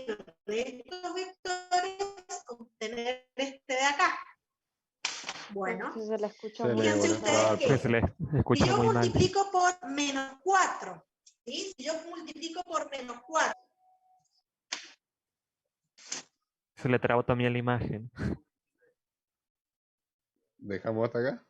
de estos vectores obtener este de acá? Bueno, Se le escucha Se muy le fíjense ustedes cortaba, que Se le si escucha yo muy mal. multiplico por menos 4, ¿sí? Si yo multiplico por menos 4, Se le trabó también la imagen. ¿Dejamos hasta acá?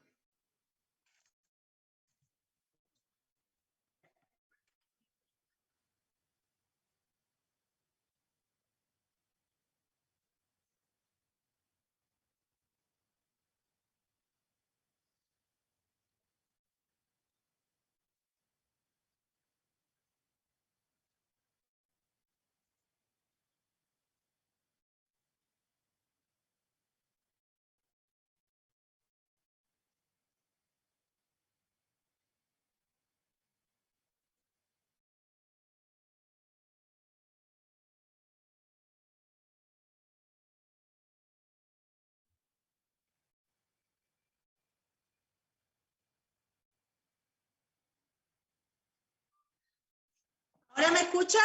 ¿Ahora me escuchan?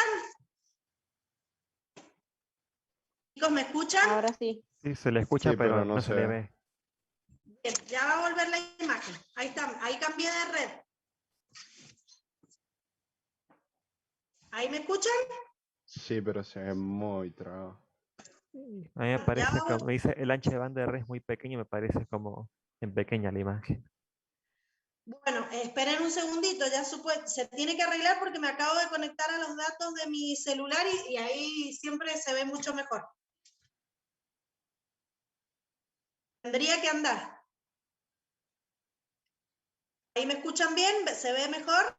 Chicos, ¿me escuchan? Ahora sí. Sí, se le escucha, Sí, pero pero no no se le se ve. Bien, ya va a volver la imagen. Ahí está, ahí cambié de red. ¿Ahí me escuchan? Sí, pero se ve muy trabado. A mí me Ya parece, va a como dice, el ancho de banda de red es muy pequeño, me parece como en pequeña la imagen. Bueno, esperen un segundito, ya se tiene que arreglar porque me acabo de conectar a los datos de mi celular y ahí siempre se ve mucho mejor. Tendría que andar. ¿Ahí me escuchan bien? ¿Se ve mejor?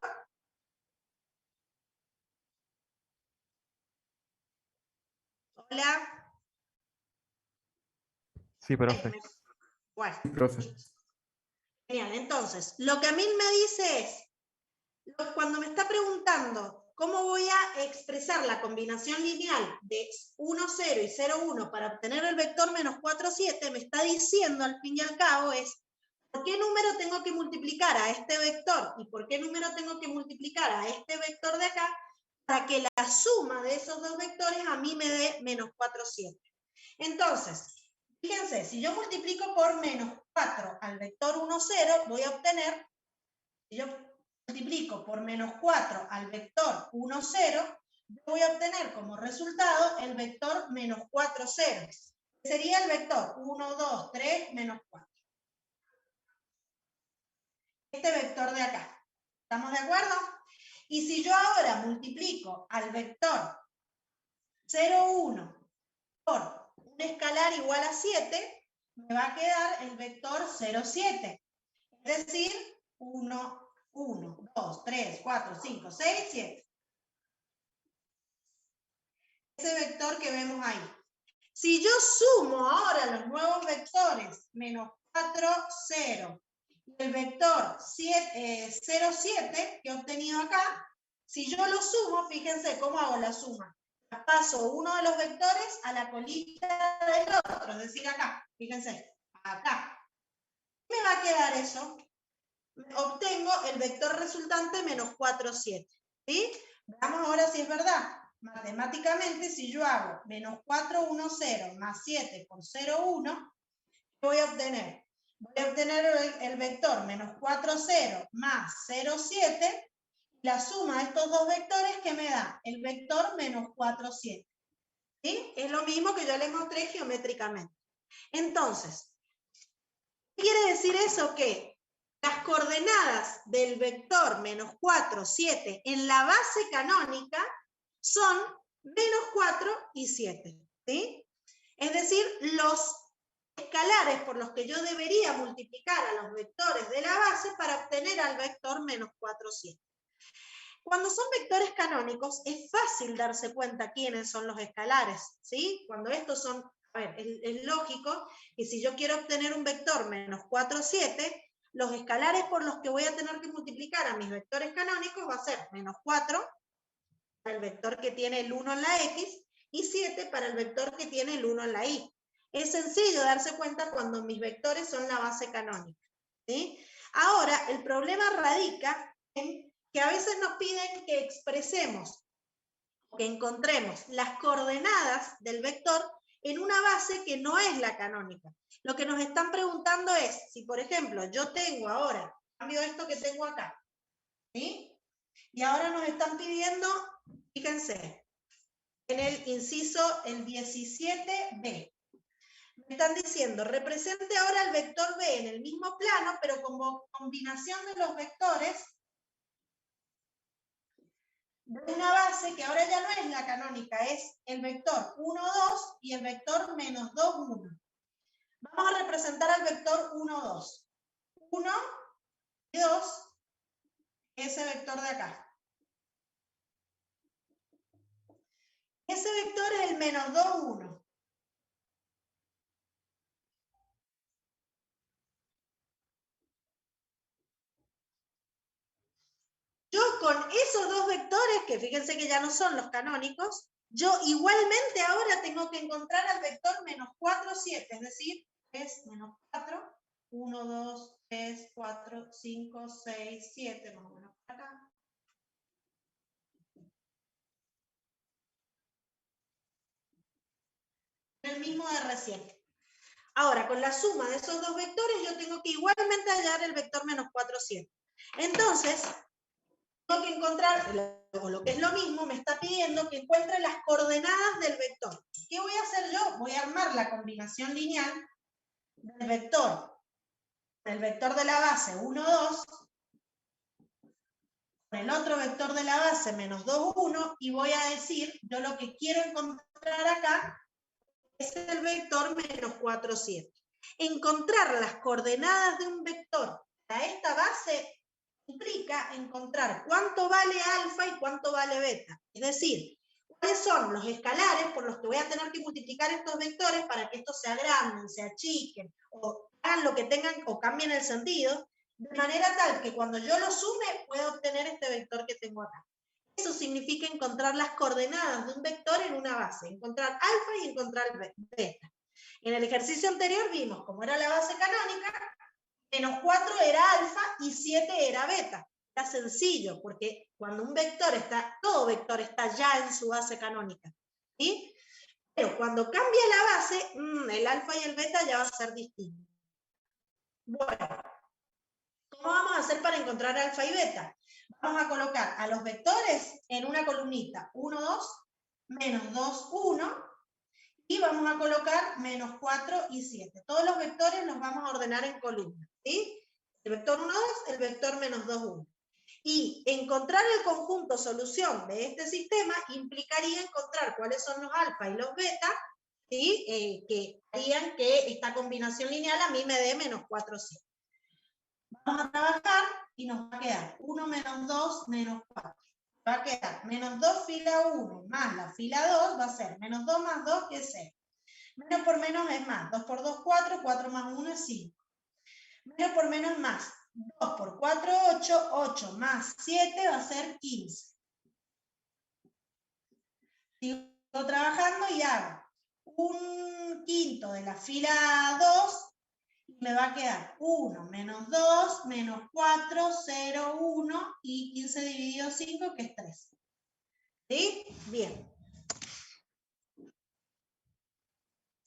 Hola. Sí, profe. Bueno, Profe. genial. Entonces, lo que a mí me dice es, cuando me está preguntando cómo voy a expresar la combinación lineal de 1, 0 y 0, 1 para obtener el vector menos 4, 7, me está diciendo al fin y al cabo es ¿por qué número tengo que multiplicar a este vector y por qué número tengo que multiplicar a este vector de acá para que la suma de esos dos vectores a mí me dé menos 4, 7? Entonces, fíjense, si yo multiplico por menos 4 al vector 1, 0, voy a obtener, si yo multiplico por menos 4 al vector 1, 0, voy a obtener como resultado el vector menos 4, 0. Sería el vector 1, 2, 3, menos 4. Este vector de acá. ¿Estamos de acuerdo? Y si yo ahora multiplico al vector 0, 1 por un escalar igual a 7, me va a quedar el vector 0, 7. Es decir, 1, 1, 2, 3, 4, 5, 6, 7. Ese vector que vemos ahí. Si yo sumo ahora los nuevos vectores, menos 4, 0, y el vector 0, 7 que he obtenido acá, si yo lo sumo, fíjense cómo hago la suma. Paso uno de los vectores a la colita del otro, es decir, acá, fíjense, acá. ¿Qué me va a quedar eso? Obtengo el vector resultante menos 4, 7. ¿Sí? Veamos ahora si es verdad. Matemáticamente, si yo hago menos 4, 1, 0 más 7 por 0, 1, ¿qué voy a obtener? Voy a obtener el vector menos 4, 0 más 0, 7. La suma de estos dos vectores que me da el vector menos 4, 7. ¿Sí? Es lo mismo que yo les mostré geométricamente. Entonces, ¿qué quiere decir eso? Que las coordenadas del vector menos 4, 7 en la base canónica son menos 4 y 7. ¿Sí? Es decir, los escalares por los que yo debería multiplicar a los vectores de la base para obtener al vector menos 4, 7. Cuando son vectores canónicos, es fácil darse cuenta quiénes son los escalares, ¿sí? Cuando estos son, a ver, es lógico que si yo quiero obtener un vector menos 4, 7, los escalares por los que voy a tener que multiplicar a mis vectores canónicos va a ser menos 4, para el vector que tiene el 1 en la X, y 7 para el vector que tiene el 1 en la Y. Es sencillo darse cuenta cuando mis vectores son la base canónica, ¿sí? Ahora, el problema radica en que a veces nos piden que expresemos, que encontremos las coordenadas del vector en una base que no es la canónica. Lo que nos están preguntando es, si por ejemplo yo tengo ahora, cambio esto que tengo acá, ¿sí? Y ahora nos están pidiendo, fíjense, en el inciso, el 17b. Me están diciendo, represente ahora el vector B en el mismo plano, pero como combinación de los vectores de una base que ahora ya no es la canónica, es el vector 1, 2 y el vector menos 2, 1. Vamos a representar al vector 1, 2. 1 y 2, ese vector de acá. Ese vector es el menos 2, 1. Yo con esos dos vectores, que fíjense que ya no son los canónicos, yo igualmente ahora tengo que encontrar al vector menos 4, 7, es decir, es menos 4, 1, 2, 3, 4, 5, 6, 7, más o menos por acá. el mismo de recién. Ahora, con la suma de esos dos vectores, yo tengo que igualmente hallar el vector menos 4, 7. Entonces, tengo que encontrar, o lo que es lo mismo, me está pidiendo que encuentre las coordenadas del vector. ¿Qué voy a hacer yo? Voy a armar la combinación lineal del vector de la base 1, 2, con el otro vector de la base menos 2, 1, y voy a decir, yo lo que quiero encontrar acá es el vector menos 4, 7. Encontrar las coordenadas de un vector a esta base implica encontrar cuánto vale alfa y cuánto vale beta. Es decir, cuáles son los escalares por los que voy a tener que multiplicar estos vectores para que estos se agranden, se achiquen, o hagan lo que tengan, o cambien el sentido, de manera tal que cuando yo lo sume, pueda obtener este vector que tengo acá. Eso significa encontrar las coordenadas de un vector en una base, encontrar alfa y encontrar beta. En el ejercicio anterior vimos, como era la base canónica, menos 4 era alfa y 7 era beta. Era sencillo, porque cuando un vector está, todo vector está ya en su base canónica, ¿sí? Pero cuando cambia la base, el alfa y el beta ya va a ser distinto. Bueno, ¿cómo vamos a hacer para encontrar alfa y beta? Vamos a colocar a los vectores en una columnita, 1, 2, menos 2, 1, y vamos a colocar menos 4 y 7. Todos los vectores los vamos a ordenar en columnas, ¿sí? El vector 1, 2, el vector menos 2, 1. Y encontrar el conjunto solución de este sistema implicaría encontrar cuáles son los alfa y los beta, ¿sí? Que harían que esta combinación lineal a mí me dé menos 4, 7. Vamos a trabajar y nos va a quedar 1 menos 2 menos 4. Va a quedar menos 2 fila 1 más la fila 2 va a ser menos 2 más 2 que es 0. Menos por menos es más. 2 por 2, 4. 4 más 1 es 5. Menos por menos es más. 2 por 4, 8. 8 más 7 va a ser 15. Sigo trabajando y hago un quinto de la fila 2. Me va a quedar 1 menos 2 menos 4, 0, 1 y 15 dividido 5 que es 3. ¿Sí? Bien.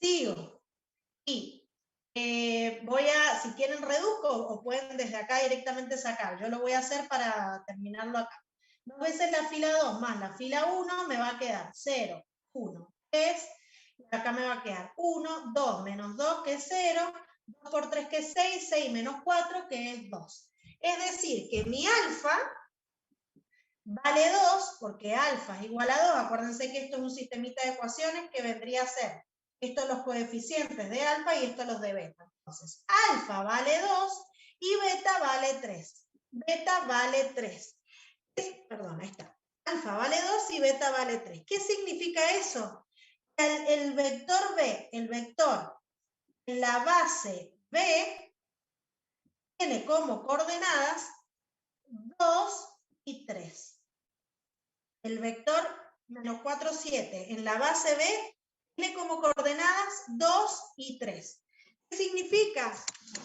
Sigo. Y voy a, si quieren reduzco o pueden desde acá directamente sacar. Yo lo voy a hacer para terminarlo acá. 2 veces la fila 2 más la fila 1 me va a quedar 0, 1, 3. Y acá me va a quedar 1, 2 menos 2 que es 0. 2 por 3 que es 6, 6 menos 4 que es 2. Es decir, que mi alfa vale 2, porque alfa es igual a 2. Acuérdense que esto es un sistemita de ecuaciones que vendría a ser estos los coeficientes de alfa y estos los de beta. Entonces, alfa vale 2 y beta vale 3. Beta vale 3. Perdón, ahí está. Alfa vale 2 y beta vale 3. ¿Qué significa eso? El vector B, el vector la base B tiene como coordenadas 2 y 3. El vector menos 4, 7 en la base B tiene como coordenadas 2 y 3. ¿Qué significa?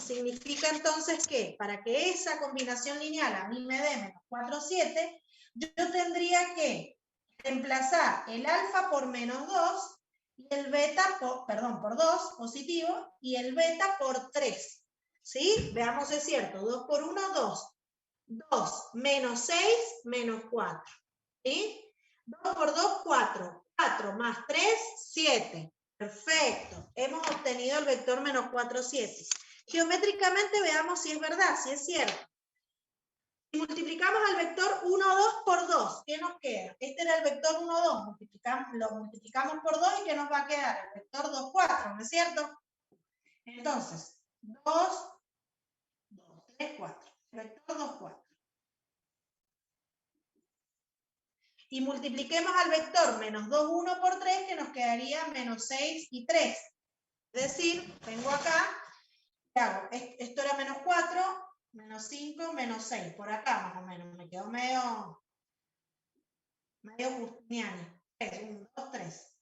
Significa entonces que para que esa combinación lineal a mí me dé menos 4, 7, yo tendría que reemplazar el alfa por menos 2 y el beta por 2, positivo, y el beta por 3. ¿Sí? Veamos si es cierto. 2 por 1, 2. 2 menos 6, menos 4. ¿Sí? 2 por 2, 4. 4 más 3, 7. Perfecto. Hemos obtenido el vector menos 4, 7. Geométricamente veamos si es verdad, si es cierto. Si multiplicamos al vector 1, 2 por 2, ¿qué nos queda? Este era el vector 1, 2, lo multiplicamos por 2 y ¿qué nos va a quedar? El vector 2, 4, ¿no es cierto? Entonces, 2, 2, 3, 4. Vector 2, 4. Y multipliquemos al vector menos 2, 1 por 3, que nos quedaría menos 6 y 3. Es decir, vengo acá, y hago, esto era menos 4, menos 5, menos 6, por acá más o menos, me quedó medio justiniano. 1, 2, 3.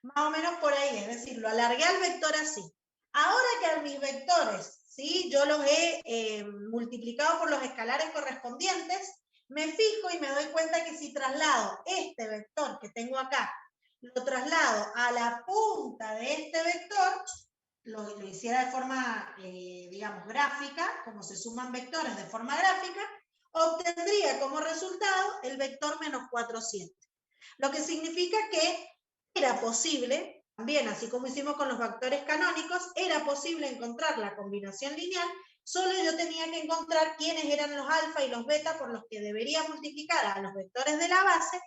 Más o menos por ahí, es decir, lo alargué al vector así. Ahora que a mis vectores, ¿sí? Yo los he multiplicado por los escalares correspondientes, Me fijo y me doy cuenta que si traslado este vector que tengo acá, lo traslado a la punta de este vector, lo hiciera de forma, digamos, gráfica, como se suman vectores de forma gráfica, obtendría como resultado el vector menos 4, 7. Lo que significa que era posible, también así como hicimos con los vectores canónicos, era posible encontrar la combinación lineal, solo yo tenía que encontrar quiénes eran los alfa y los beta por los que debería multiplicar a los vectores de la base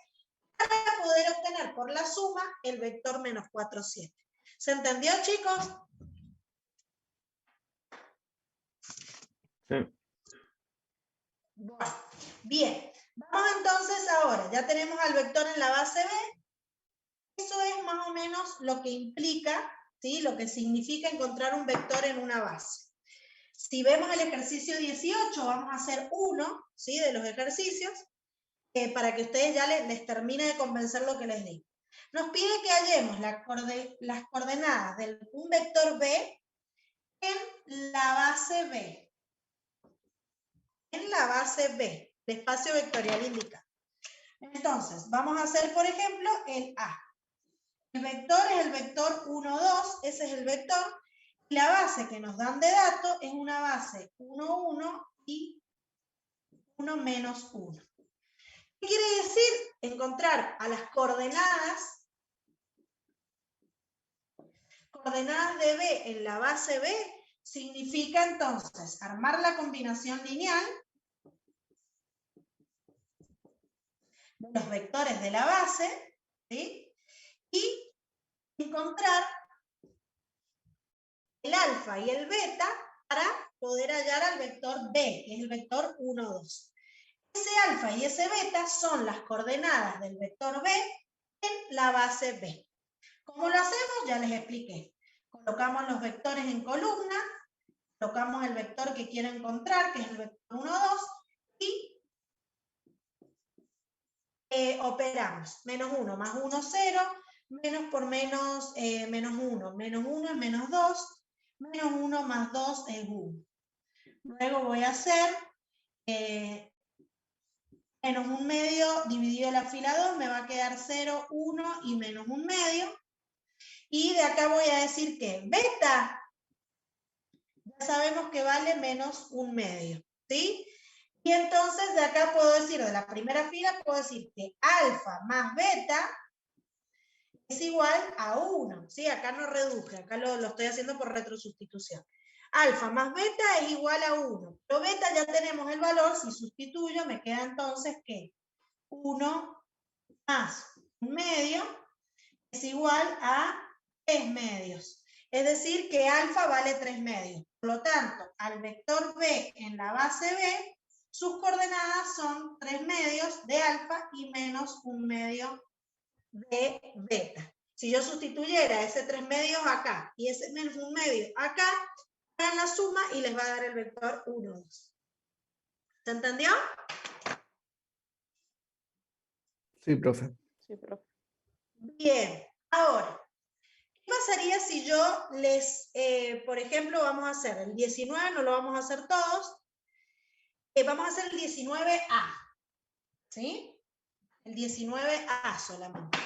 para poder obtener por la suma el vector menos 4, 7. ¿Se entendió, chicos? Sí. Bueno, bien. Vamos entonces ahora, ya tenemos al vector en la base B. Eso es más o menos lo que implica, ¿sí? Lo que significa encontrar un vector en una base. Si vemos el ejercicio 18, vamos a hacer uno, ¿sí? De los ejercicios, para que ustedes ya les termine de convencer lo que les digo. Nos pide que hallemos las coordenadas de un vector B en la base B. En la base B, el espacio vectorial indicado. Entonces, vamos a hacer, por ejemplo, el A. El vector es el vector 1, 2, ese es el vector. Y la base que nos dan de datos es una base 1, 1 y 1 menos 1. ¿Qué quiere decir? Encontrar a las coordenadas de B en la base B significa entonces armar la combinación lineal de los vectores de la base, ¿sí? Y encontrar el alfa y el beta para poder hallar al vector B, que es el vector 1, 2. Ese alfa y ese beta son las coordenadas del vector B en la base B. ¿Cómo lo hacemos? Ya les expliqué. Colocamos los vectores en columna, colocamos el vector que quiero encontrar, que es el vector 1, 2, y operamos. Menos 1 más 1, 0, menos por menos, menos 1. Menos 1 es menos 2, menos 1 más 2 es 1. Luego voy a hacer menos 1 medio dividido la fila 2, me va a quedar 0, 1 y menos 1 medio. Y de acá voy a decir que beta, ya sabemos que vale menos 1 medio, ¿sí? Y entonces de acá puedo decir, de la primera fila, puedo decir que alfa más beta es igual a 1, ¿sí? Acá no reduje, acá lo estoy haciendo por retrosustitución. Alfa más beta es igual a 1. Pero beta ya tenemos el valor, si sustituyo me queda entonces que 1 más 1 medio es igual a 3 medios. Es decir, que alfa vale 3 medios. Por lo tanto, al vector B en la base B, sus coordenadas son 3 medios de alfa y menos 1 medio de beta. Si yo sustituyera ese 3 medios acá y ese menos 1 medio acá, hagan la suma y les va a dar el vector 1, 2. ¿Se entendió? Sí, profe. Sí, profe. Bien, ahora, ¿qué pasaría si yo les, por ejemplo, vamos a hacer el 19, no lo vamos a hacer todos, vamos a hacer el 19A, ¿sí? El 19A solamente.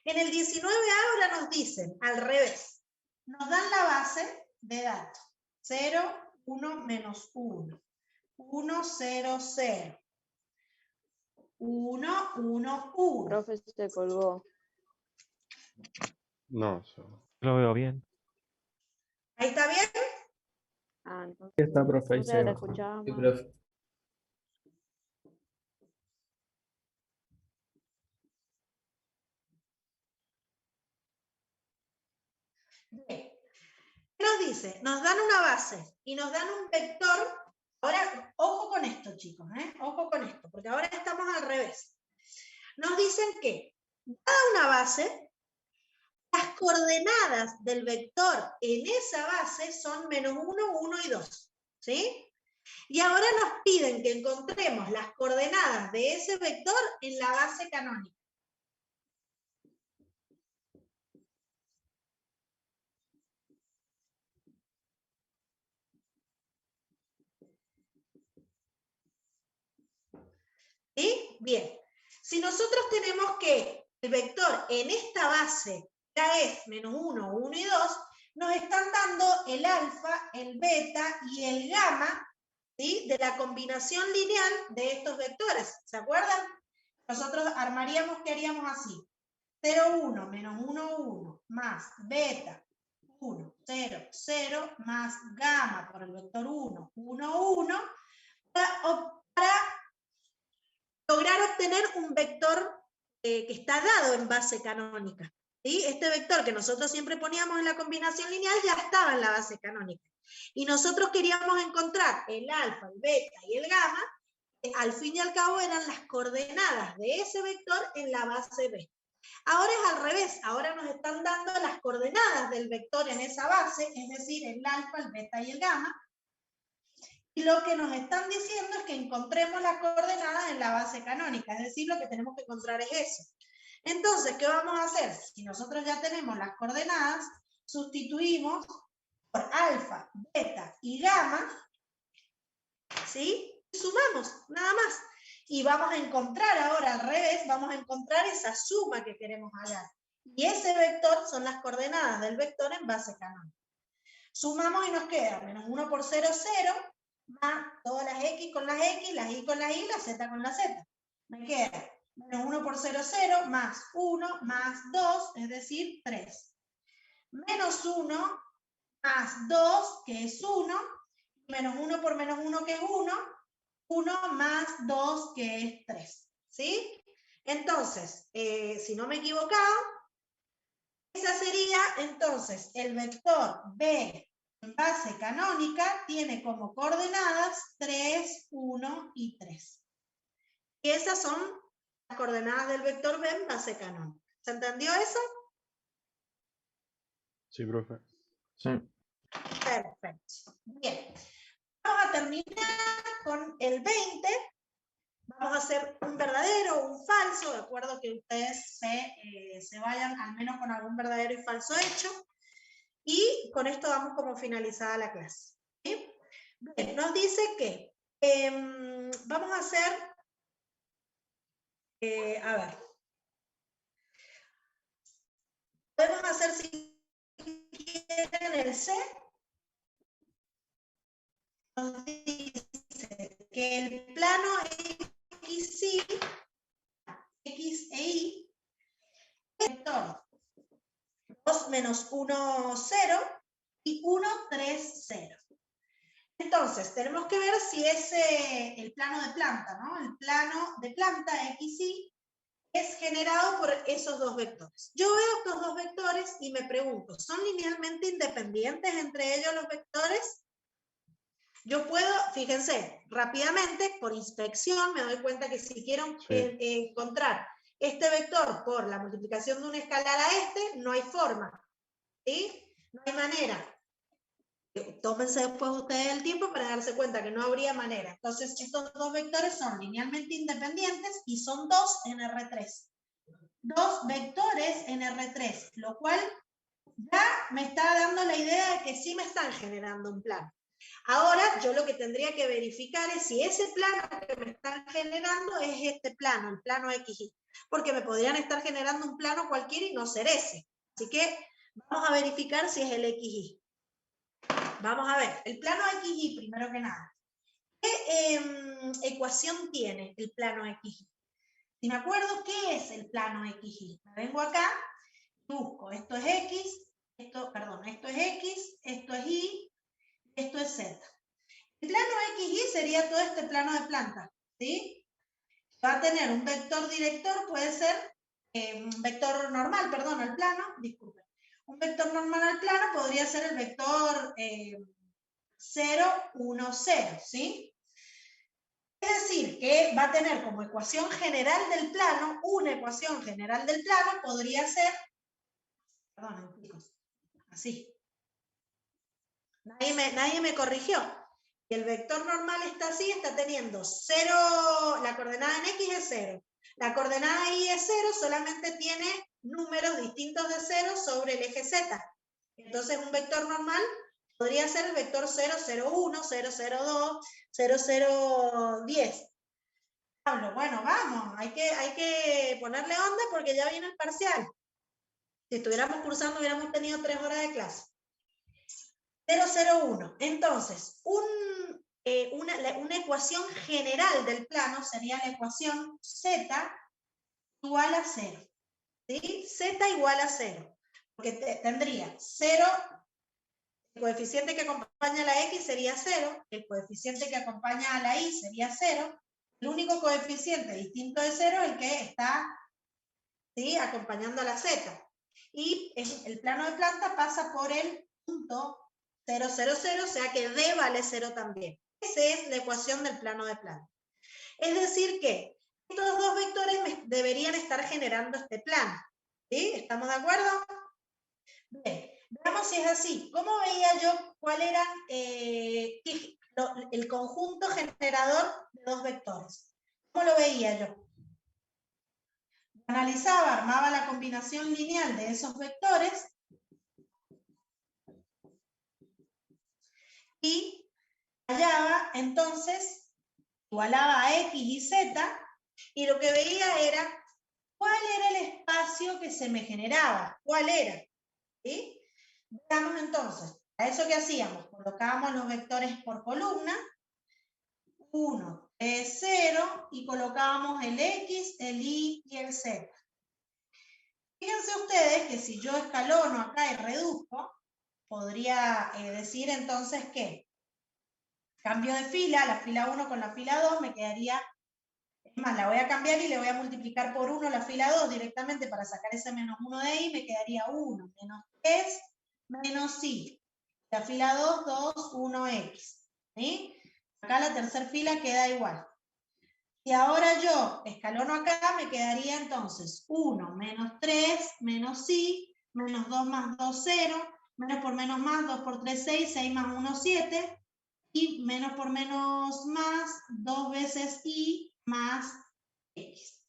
En el 19A ahora nos dicen al revés. Nos dan la base de datos. 0, 1, menos 1. 1, 0, 0. 1, 1, 1. Profe, se colgó. No, Lo veo bien. ¿Ahí está bien? Ah, entonces. Ya está, profe. Ahí No se se la va. escuchaba Sí, más. profe. Bien. ¿Qué nos dice? Nos dan una base y nos dan un vector. Ahora, ojo con esto, chicos, ¿eh? Ojo con esto, porque ahora estamos al revés. Nos dicen que, dada una base, las coordenadas del vector en esa base son menos 1, 1 y 2, ¿sí? Y ahora nos piden que encontremos las coordenadas de ese vector en la base canónica. ¿Sí? Bien. Si nosotros tenemos que el vector en esta base ya es menos 1, 1 y 2, nos están dando el alfa, el beta y el gamma, ¿sí?, de la combinación lineal de estos vectores. ¿Se acuerdan? Nosotros armaríamos, ¿qué haríamos así? 0, 1, menos 1, 1, más beta, 1, 0, 0, más gamma por el vector 1, 1, 1, para lograr obtener un vector que está dado en base canónica. ¿Sí? Este vector que nosotros siempre poníamos en la combinación lineal ya estaba en la base canónica. Y nosotros queríamos encontrar el alfa, el beta y el gamma, que al fin y al cabo eran las coordenadas de ese vector en la base B. Ahora es al revés, ahora nos están dando las coordenadas del vector en esa base, es decir, el alfa, el beta y el gamma, y lo que nos están diciendo es que encontremos las coordenadas en la base canónica, es decir, lo que tenemos que encontrar es eso. Entonces, ¿qué vamos a hacer? Si nosotros ya tenemos las coordenadas, sustituimos por alfa, beta y gamma, ¿sí? Y sumamos, nada más. Y vamos a encontrar ahora al revés, vamos a encontrar esa suma que queremos hallar. Y ese vector son las coordenadas del vector en base canónica. Sumamos y nos queda menos 1 por 0, 0, más todas las x con las x, las y con las y, la z con la z. Me queda menos 1 por 0, 0, más 1, más 2, es decir, 3. Menos 1, más 2, que es 1, menos 1 por menos 1, que es 1, 1 más 2, que es 3. ¿Sí? Entonces, si no me he equivocado, esa sería, entonces, el vector B en base canónica tiene como coordenadas 3, 1 y 3. Y esas son las coordenadas del vector B en base canónica. ¿Se entendió eso? Sí, profe. Sí. Perfecto. Bien. Vamos a terminar con el 20. Vamos a hacer un verdadero o un falso, de acuerdo que ustedes se vayan al menos con algún verdadero y falso hecho. Y con esto damos como finalizada la clase. ¿Sí? Bien, nos dice que vamos a hacer, a ver, podemos hacer si quieren el C. Nos dice que el plano XY, X e Y, vector 2 menos 1, 0 y 1, 3, 0. Entonces, tenemos que ver si es el plano de planta, ¿no? El plano de planta XY es generado por esos dos vectores. Yo veo estos dos vectores y me pregunto, ¿son linealmente independientes entre ellos los vectores? Yo puedo, fíjense, rápidamente, por inspección, me doy cuenta que si quiero encontrar este vector por la multiplicación de un escalar a este, no hay forma, ¿sí? No hay manera. Tómense después ustedes el tiempo para darse cuenta que no habría manera. Entonces, estos dos vectores son linealmente independientes y son 2 en R3. 2 vectores en R3, lo cual ya me está dando la idea de que sí me están generando un plano. Ahora, yo lo que tendría que verificar es si ese plano que me están generando es este plano, el plano XY. Porque me podrían estar generando un plano cualquiera y no ser ese. Así que vamos a verificar si es el XY. Vamos a ver, el plano XY, primero que nada. ¿Qué ecuación tiene el plano XY? Si me acuerdo, ¿qué es el plano XY? Me vengo acá y busco, esto es X, esto es X, esto es Y, esto es Z. El plano XY sería todo este plano de planta, ¿sí? Va a tener un vector director, puede ser un vector normal, perdón, al plano, disculpen. Un vector normal al plano podría ser el vector 0, 1, 0, ¿sí? Es decir, que va a tener como ecuación general del plano, una ecuación general del plano podría ser, perdón, chicos, así. Nadie me corrigió. Y el vector normal está así, está teniendo 0, la coordenada en X es 0. La coordenada Y es 0, solamente tiene números distintos de 0 sobre el eje Z. Entonces un vector normal podría ser el vector 0, 0, 1, 0, 0, 2, 0, 0, 10. Pablo, bueno, vamos, hay que ponerle onda porque ya viene el parcial. Si estuviéramos cursando hubiéramos tenido 3 horas de clase. 001. Entonces, una ecuación general del plano sería la ecuación z igual a 0. ¿Sí? Z igual a 0. Porque tendría 0, el coeficiente que acompaña a la x sería 0, el coeficiente que acompaña a la y sería 0, el único coeficiente distinto de 0 es el que está, ¿sí?, acompañando a la z. Y el plano de planta pasa por el punto 0, 0, 0, o sea que D vale 0 también. Esa es la ecuación del plano de planta. Es decir que estos dos vectores deberían estar generando este plano. ¿Sí? ¿Estamos de acuerdo? Bien, veamos si es así. ¿Cómo veía yo cuál era el conjunto generador de dos vectores? ¿Cómo lo veía yo? Analizaba, armaba la combinación lineal de esos vectores y hallaba, entonces, igualaba a X y Z, y lo que veía era cuál era el espacio que se me generaba, cuál era. ¿Sí? Veamos entonces, a eso que hacíamos, colocábamos los vectores por columna, 1, 3, 0, y colocábamos el X, el Y y el Z. Fíjense ustedes que si yo escalono acá y reduzco, podría decir entonces que cambio de fila, la fila 1 con la fila 2 me quedaría, es más, la voy a cambiar y le voy a multiplicar por 1 la fila 2 directamente para sacar ese menos 1 de ahí, me quedaría 1, menos 3, menos Y. La fila 2, 2, 1X. ¿Sí? Acá la tercera fila queda igual. Y ahora yo escalono acá, me quedaría entonces 1, menos 3, menos Y, menos 2 más 2, 0, menos por menos más, 2 por 3, 6, 6 más 1, 7, y menos por menos más, 2 veces Y más X.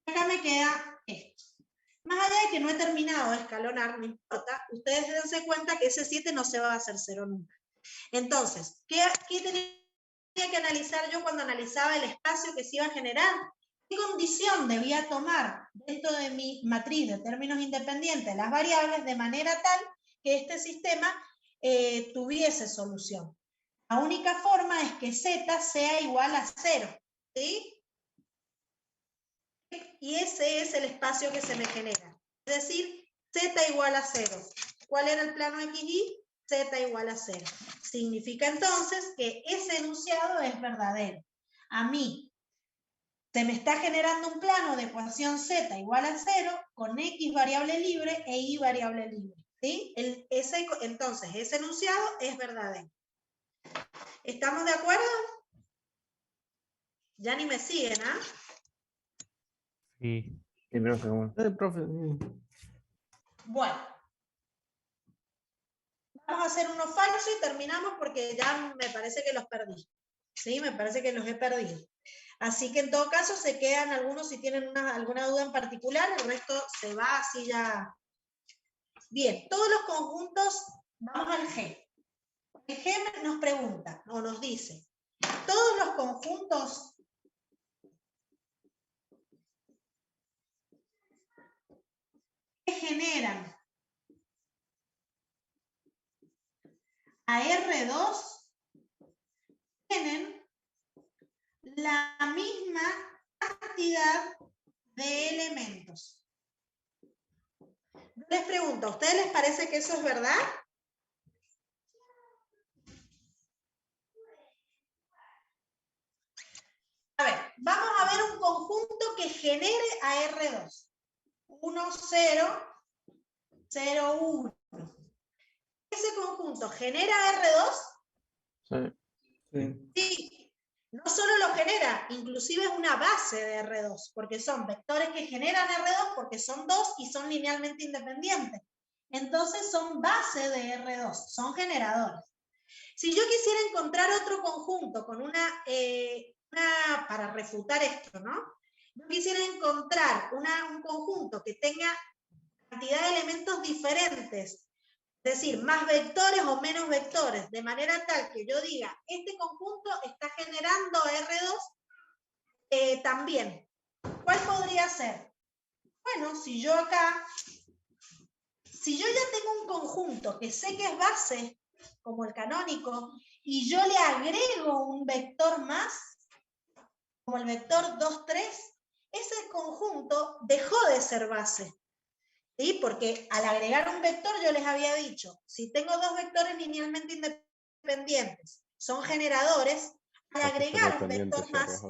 Acá me queda esto. Más allá de que no he terminado de escalonar, no importa, ustedes dense cuenta que ese 7 no se va a hacer 0 nunca. Entonces, ¿qué tenía que analizar yo cuando analizaba el espacio que se iba a generar? ¿Qué condición debía tomar dentro de mi matriz de términos independientes las variables de manera tal que este sistema tuviese solución? La única forma es que Z sea igual a 0, ¿sí? Y ese es el espacio que se me genera. Es decir, Z igual a 0. ¿Cuál era el plano XY? Z igual a 0. Significa entonces que ese enunciado es verdadero. A mí se me está generando un plano de ecuación Z igual a 0 con X variable libre e Y variable libre. ¿Sí? Entonces, ese enunciado es verdadero. ¿Estamos de acuerdo? Ya ni me siguen, ¿ah? Sí. Sí, profe, bueno. Profe. Bueno. Vamos a hacer uno falso y terminamos porque ya me parece que los perdí. Sí, me parece que los he perdido. Así que en todo caso se quedan algunos si tienen alguna duda en particular, el resto se va así ya. Bien, todos los conjuntos, vamos al G. El G nos pregunta o nos dice, todos los conjuntos que generan a R2 tienen la misma cantidad de elementos. Les pregunto, ¿a ustedes les parece que eso es verdad? A ver, vamos a ver un conjunto que genere a R2. 1, 0, 0, 1. ¿Ese conjunto genera R2? Sí. Sí. No solo lo genera, inclusive es una base de R2, porque son vectores que generan R2 porque son 2 y son linealmente independientes. Entonces son base de R2, son generadores. Si yo quisiera encontrar otro conjunto con para refutar esto, ¿no? Yo quisiera encontrar un conjunto que tenga cantidad de elementos diferentes, es decir, más vectores o menos vectores, de manera tal que yo diga, este conjunto está generando R2, también, ¿cuál podría ser? Bueno, si yo ya tengo un conjunto que sé que es base, como el canónico, y yo le agrego un vector más, como el vector 2, 3, ese conjunto dejó de ser base. ¿Sí? Porque al agregar un vector yo les había dicho, si tengo dos vectores linealmente independientes, son generadores, al agregar un vector más,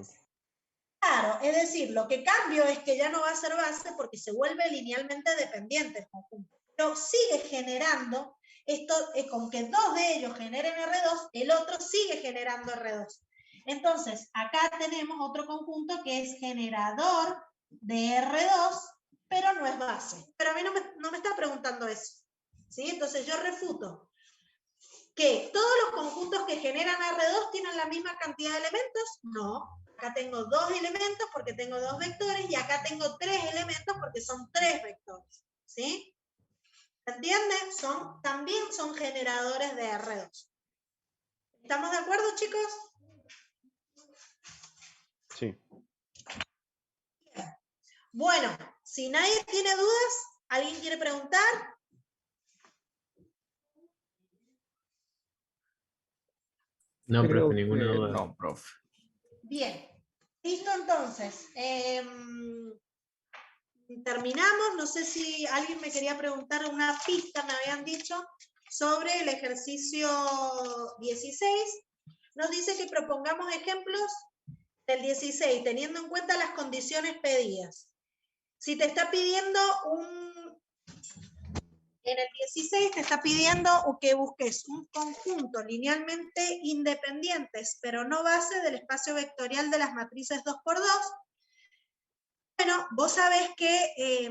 claro, es decir, lo que cambio es que ya no va a ser base porque se vuelve linealmente dependiente el conjunto. Pero sigue generando, esto con que dos de ellos generen R2, el otro sigue generando R2. Entonces, acá tenemos otro conjunto que es generador de R2, pero no es base. Pero a mí no me está preguntando eso. ¿Sí? Entonces yo refuto que todos los conjuntos que generan R2 tienen la misma cantidad de elementos. No. Acá tengo dos elementos porque tengo dos vectores y acá tengo tres elementos porque son tres vectores. ¿Sí? ¿Entienden? También son generadores de R2. ¿Estamos de acuerdo, chicos? Sí. Bueno, si nadie tiene dudas, ¿alguien quiere preguntar? No, profe, ninguna duda. No, profe. Bien. Listo, entonces. Terminamos. No sé si alguien me quería preguntar una pista, me habían dicho, sobre el ejercicio 16. Nos dice que propongamos ejemplos del 16, teniendo en cuenta las condiciones pedidas. Si te está pidiendo en el 16 te está pidiendo que busques un conjunto linealmente independientes, pero no base del espacio vectorial de las matrices 2×2. Bueno, vos sabés que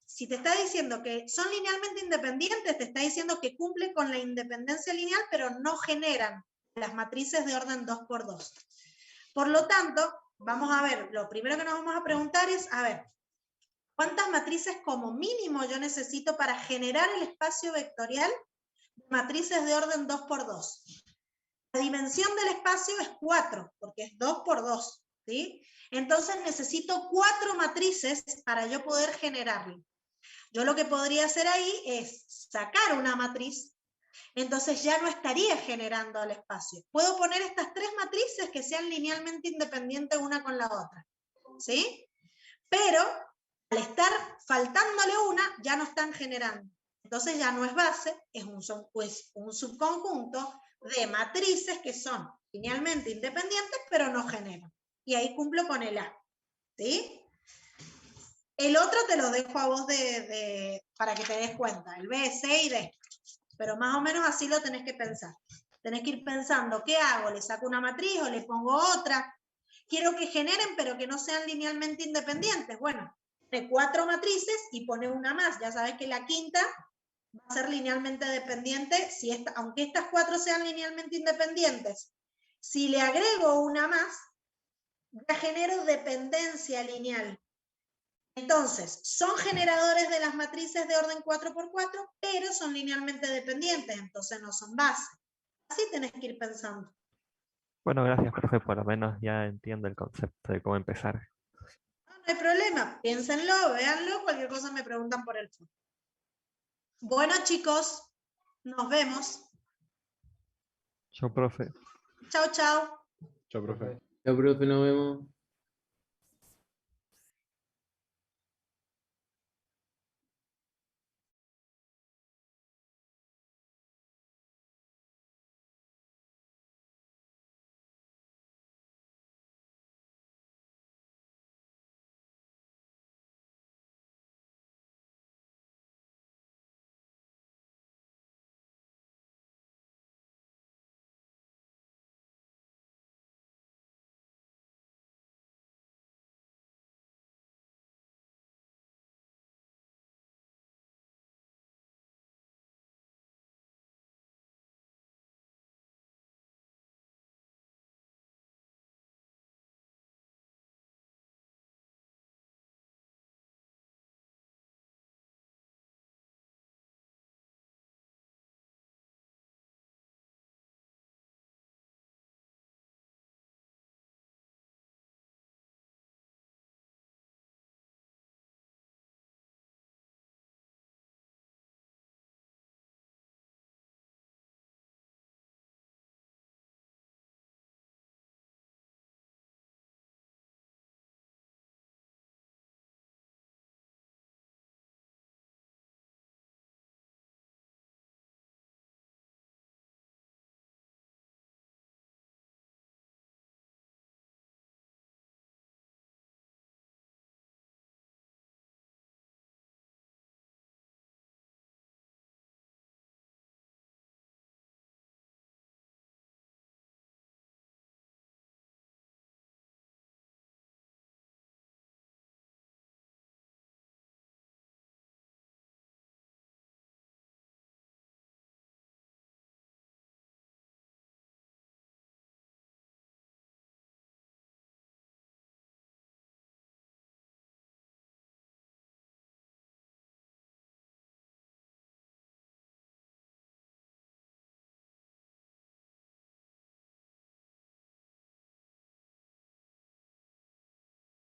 si te está diciendo que son linealmente independientes, te está diciendo que cumplen con la independencia lineal, pero no generan las matrices de orden 2×2. Por lo tanto, vamos a ver, lo primero que nos vamos a preguntar es, a ver, ¿cuántas matrices como mínimo yo necesito para generar el espacio vectorial de matrices de orden 2×2? La dimensión del espacio es 4, porque es 2×2, ¿sí? Entonces necesito 4 matrices para yo poder generarlo. Yo lo que podría hacer ahí es sacar una matriz, entonces ya no estaría generando el espacio. Puedo poner estas 3 matrices que sean linealmente independientes una con la otra, ¿sí? Pero al estar faltándole una, ya no están generando. Entonces ya no es base, es un subconjunto de matrices que son linealmente independientes, pero no generan. Y ahí cumplo con el A. ¿Sí? El otro te lo dejo a vos para que te des cuenta, el B, C y D. Pero más o menos así lo tenés que pensar. Tenés que ir pensando, ¿qué hago? ¿Le saco una matriz o le pongo otra? Quiero que generen, pero que no sean linealmente independientes. Bueno, pone 4 matrices y pone una más. Ya sabes que la quinta va a ser linealmente dependiente, aunque estas 4 sean linealmente independientes. Si le agrego una más, ya genero dependencia lineal. Entonces, son generadores de las matrices de orden 4×4, pero son linealmente dependientes, entonces no son base. Así tenés que ir pensando. Bueno, gracias, profe, por lo menos ya entiendo el concepto de cómo empezar. No hay problema, piénsenlo, véanlo, cualquier cosa me preguntan por el foro. Bueno, chicos, nos vemos. Chao, profe. Chao, chao. Chao, profe. Chao, profe, nos vemos.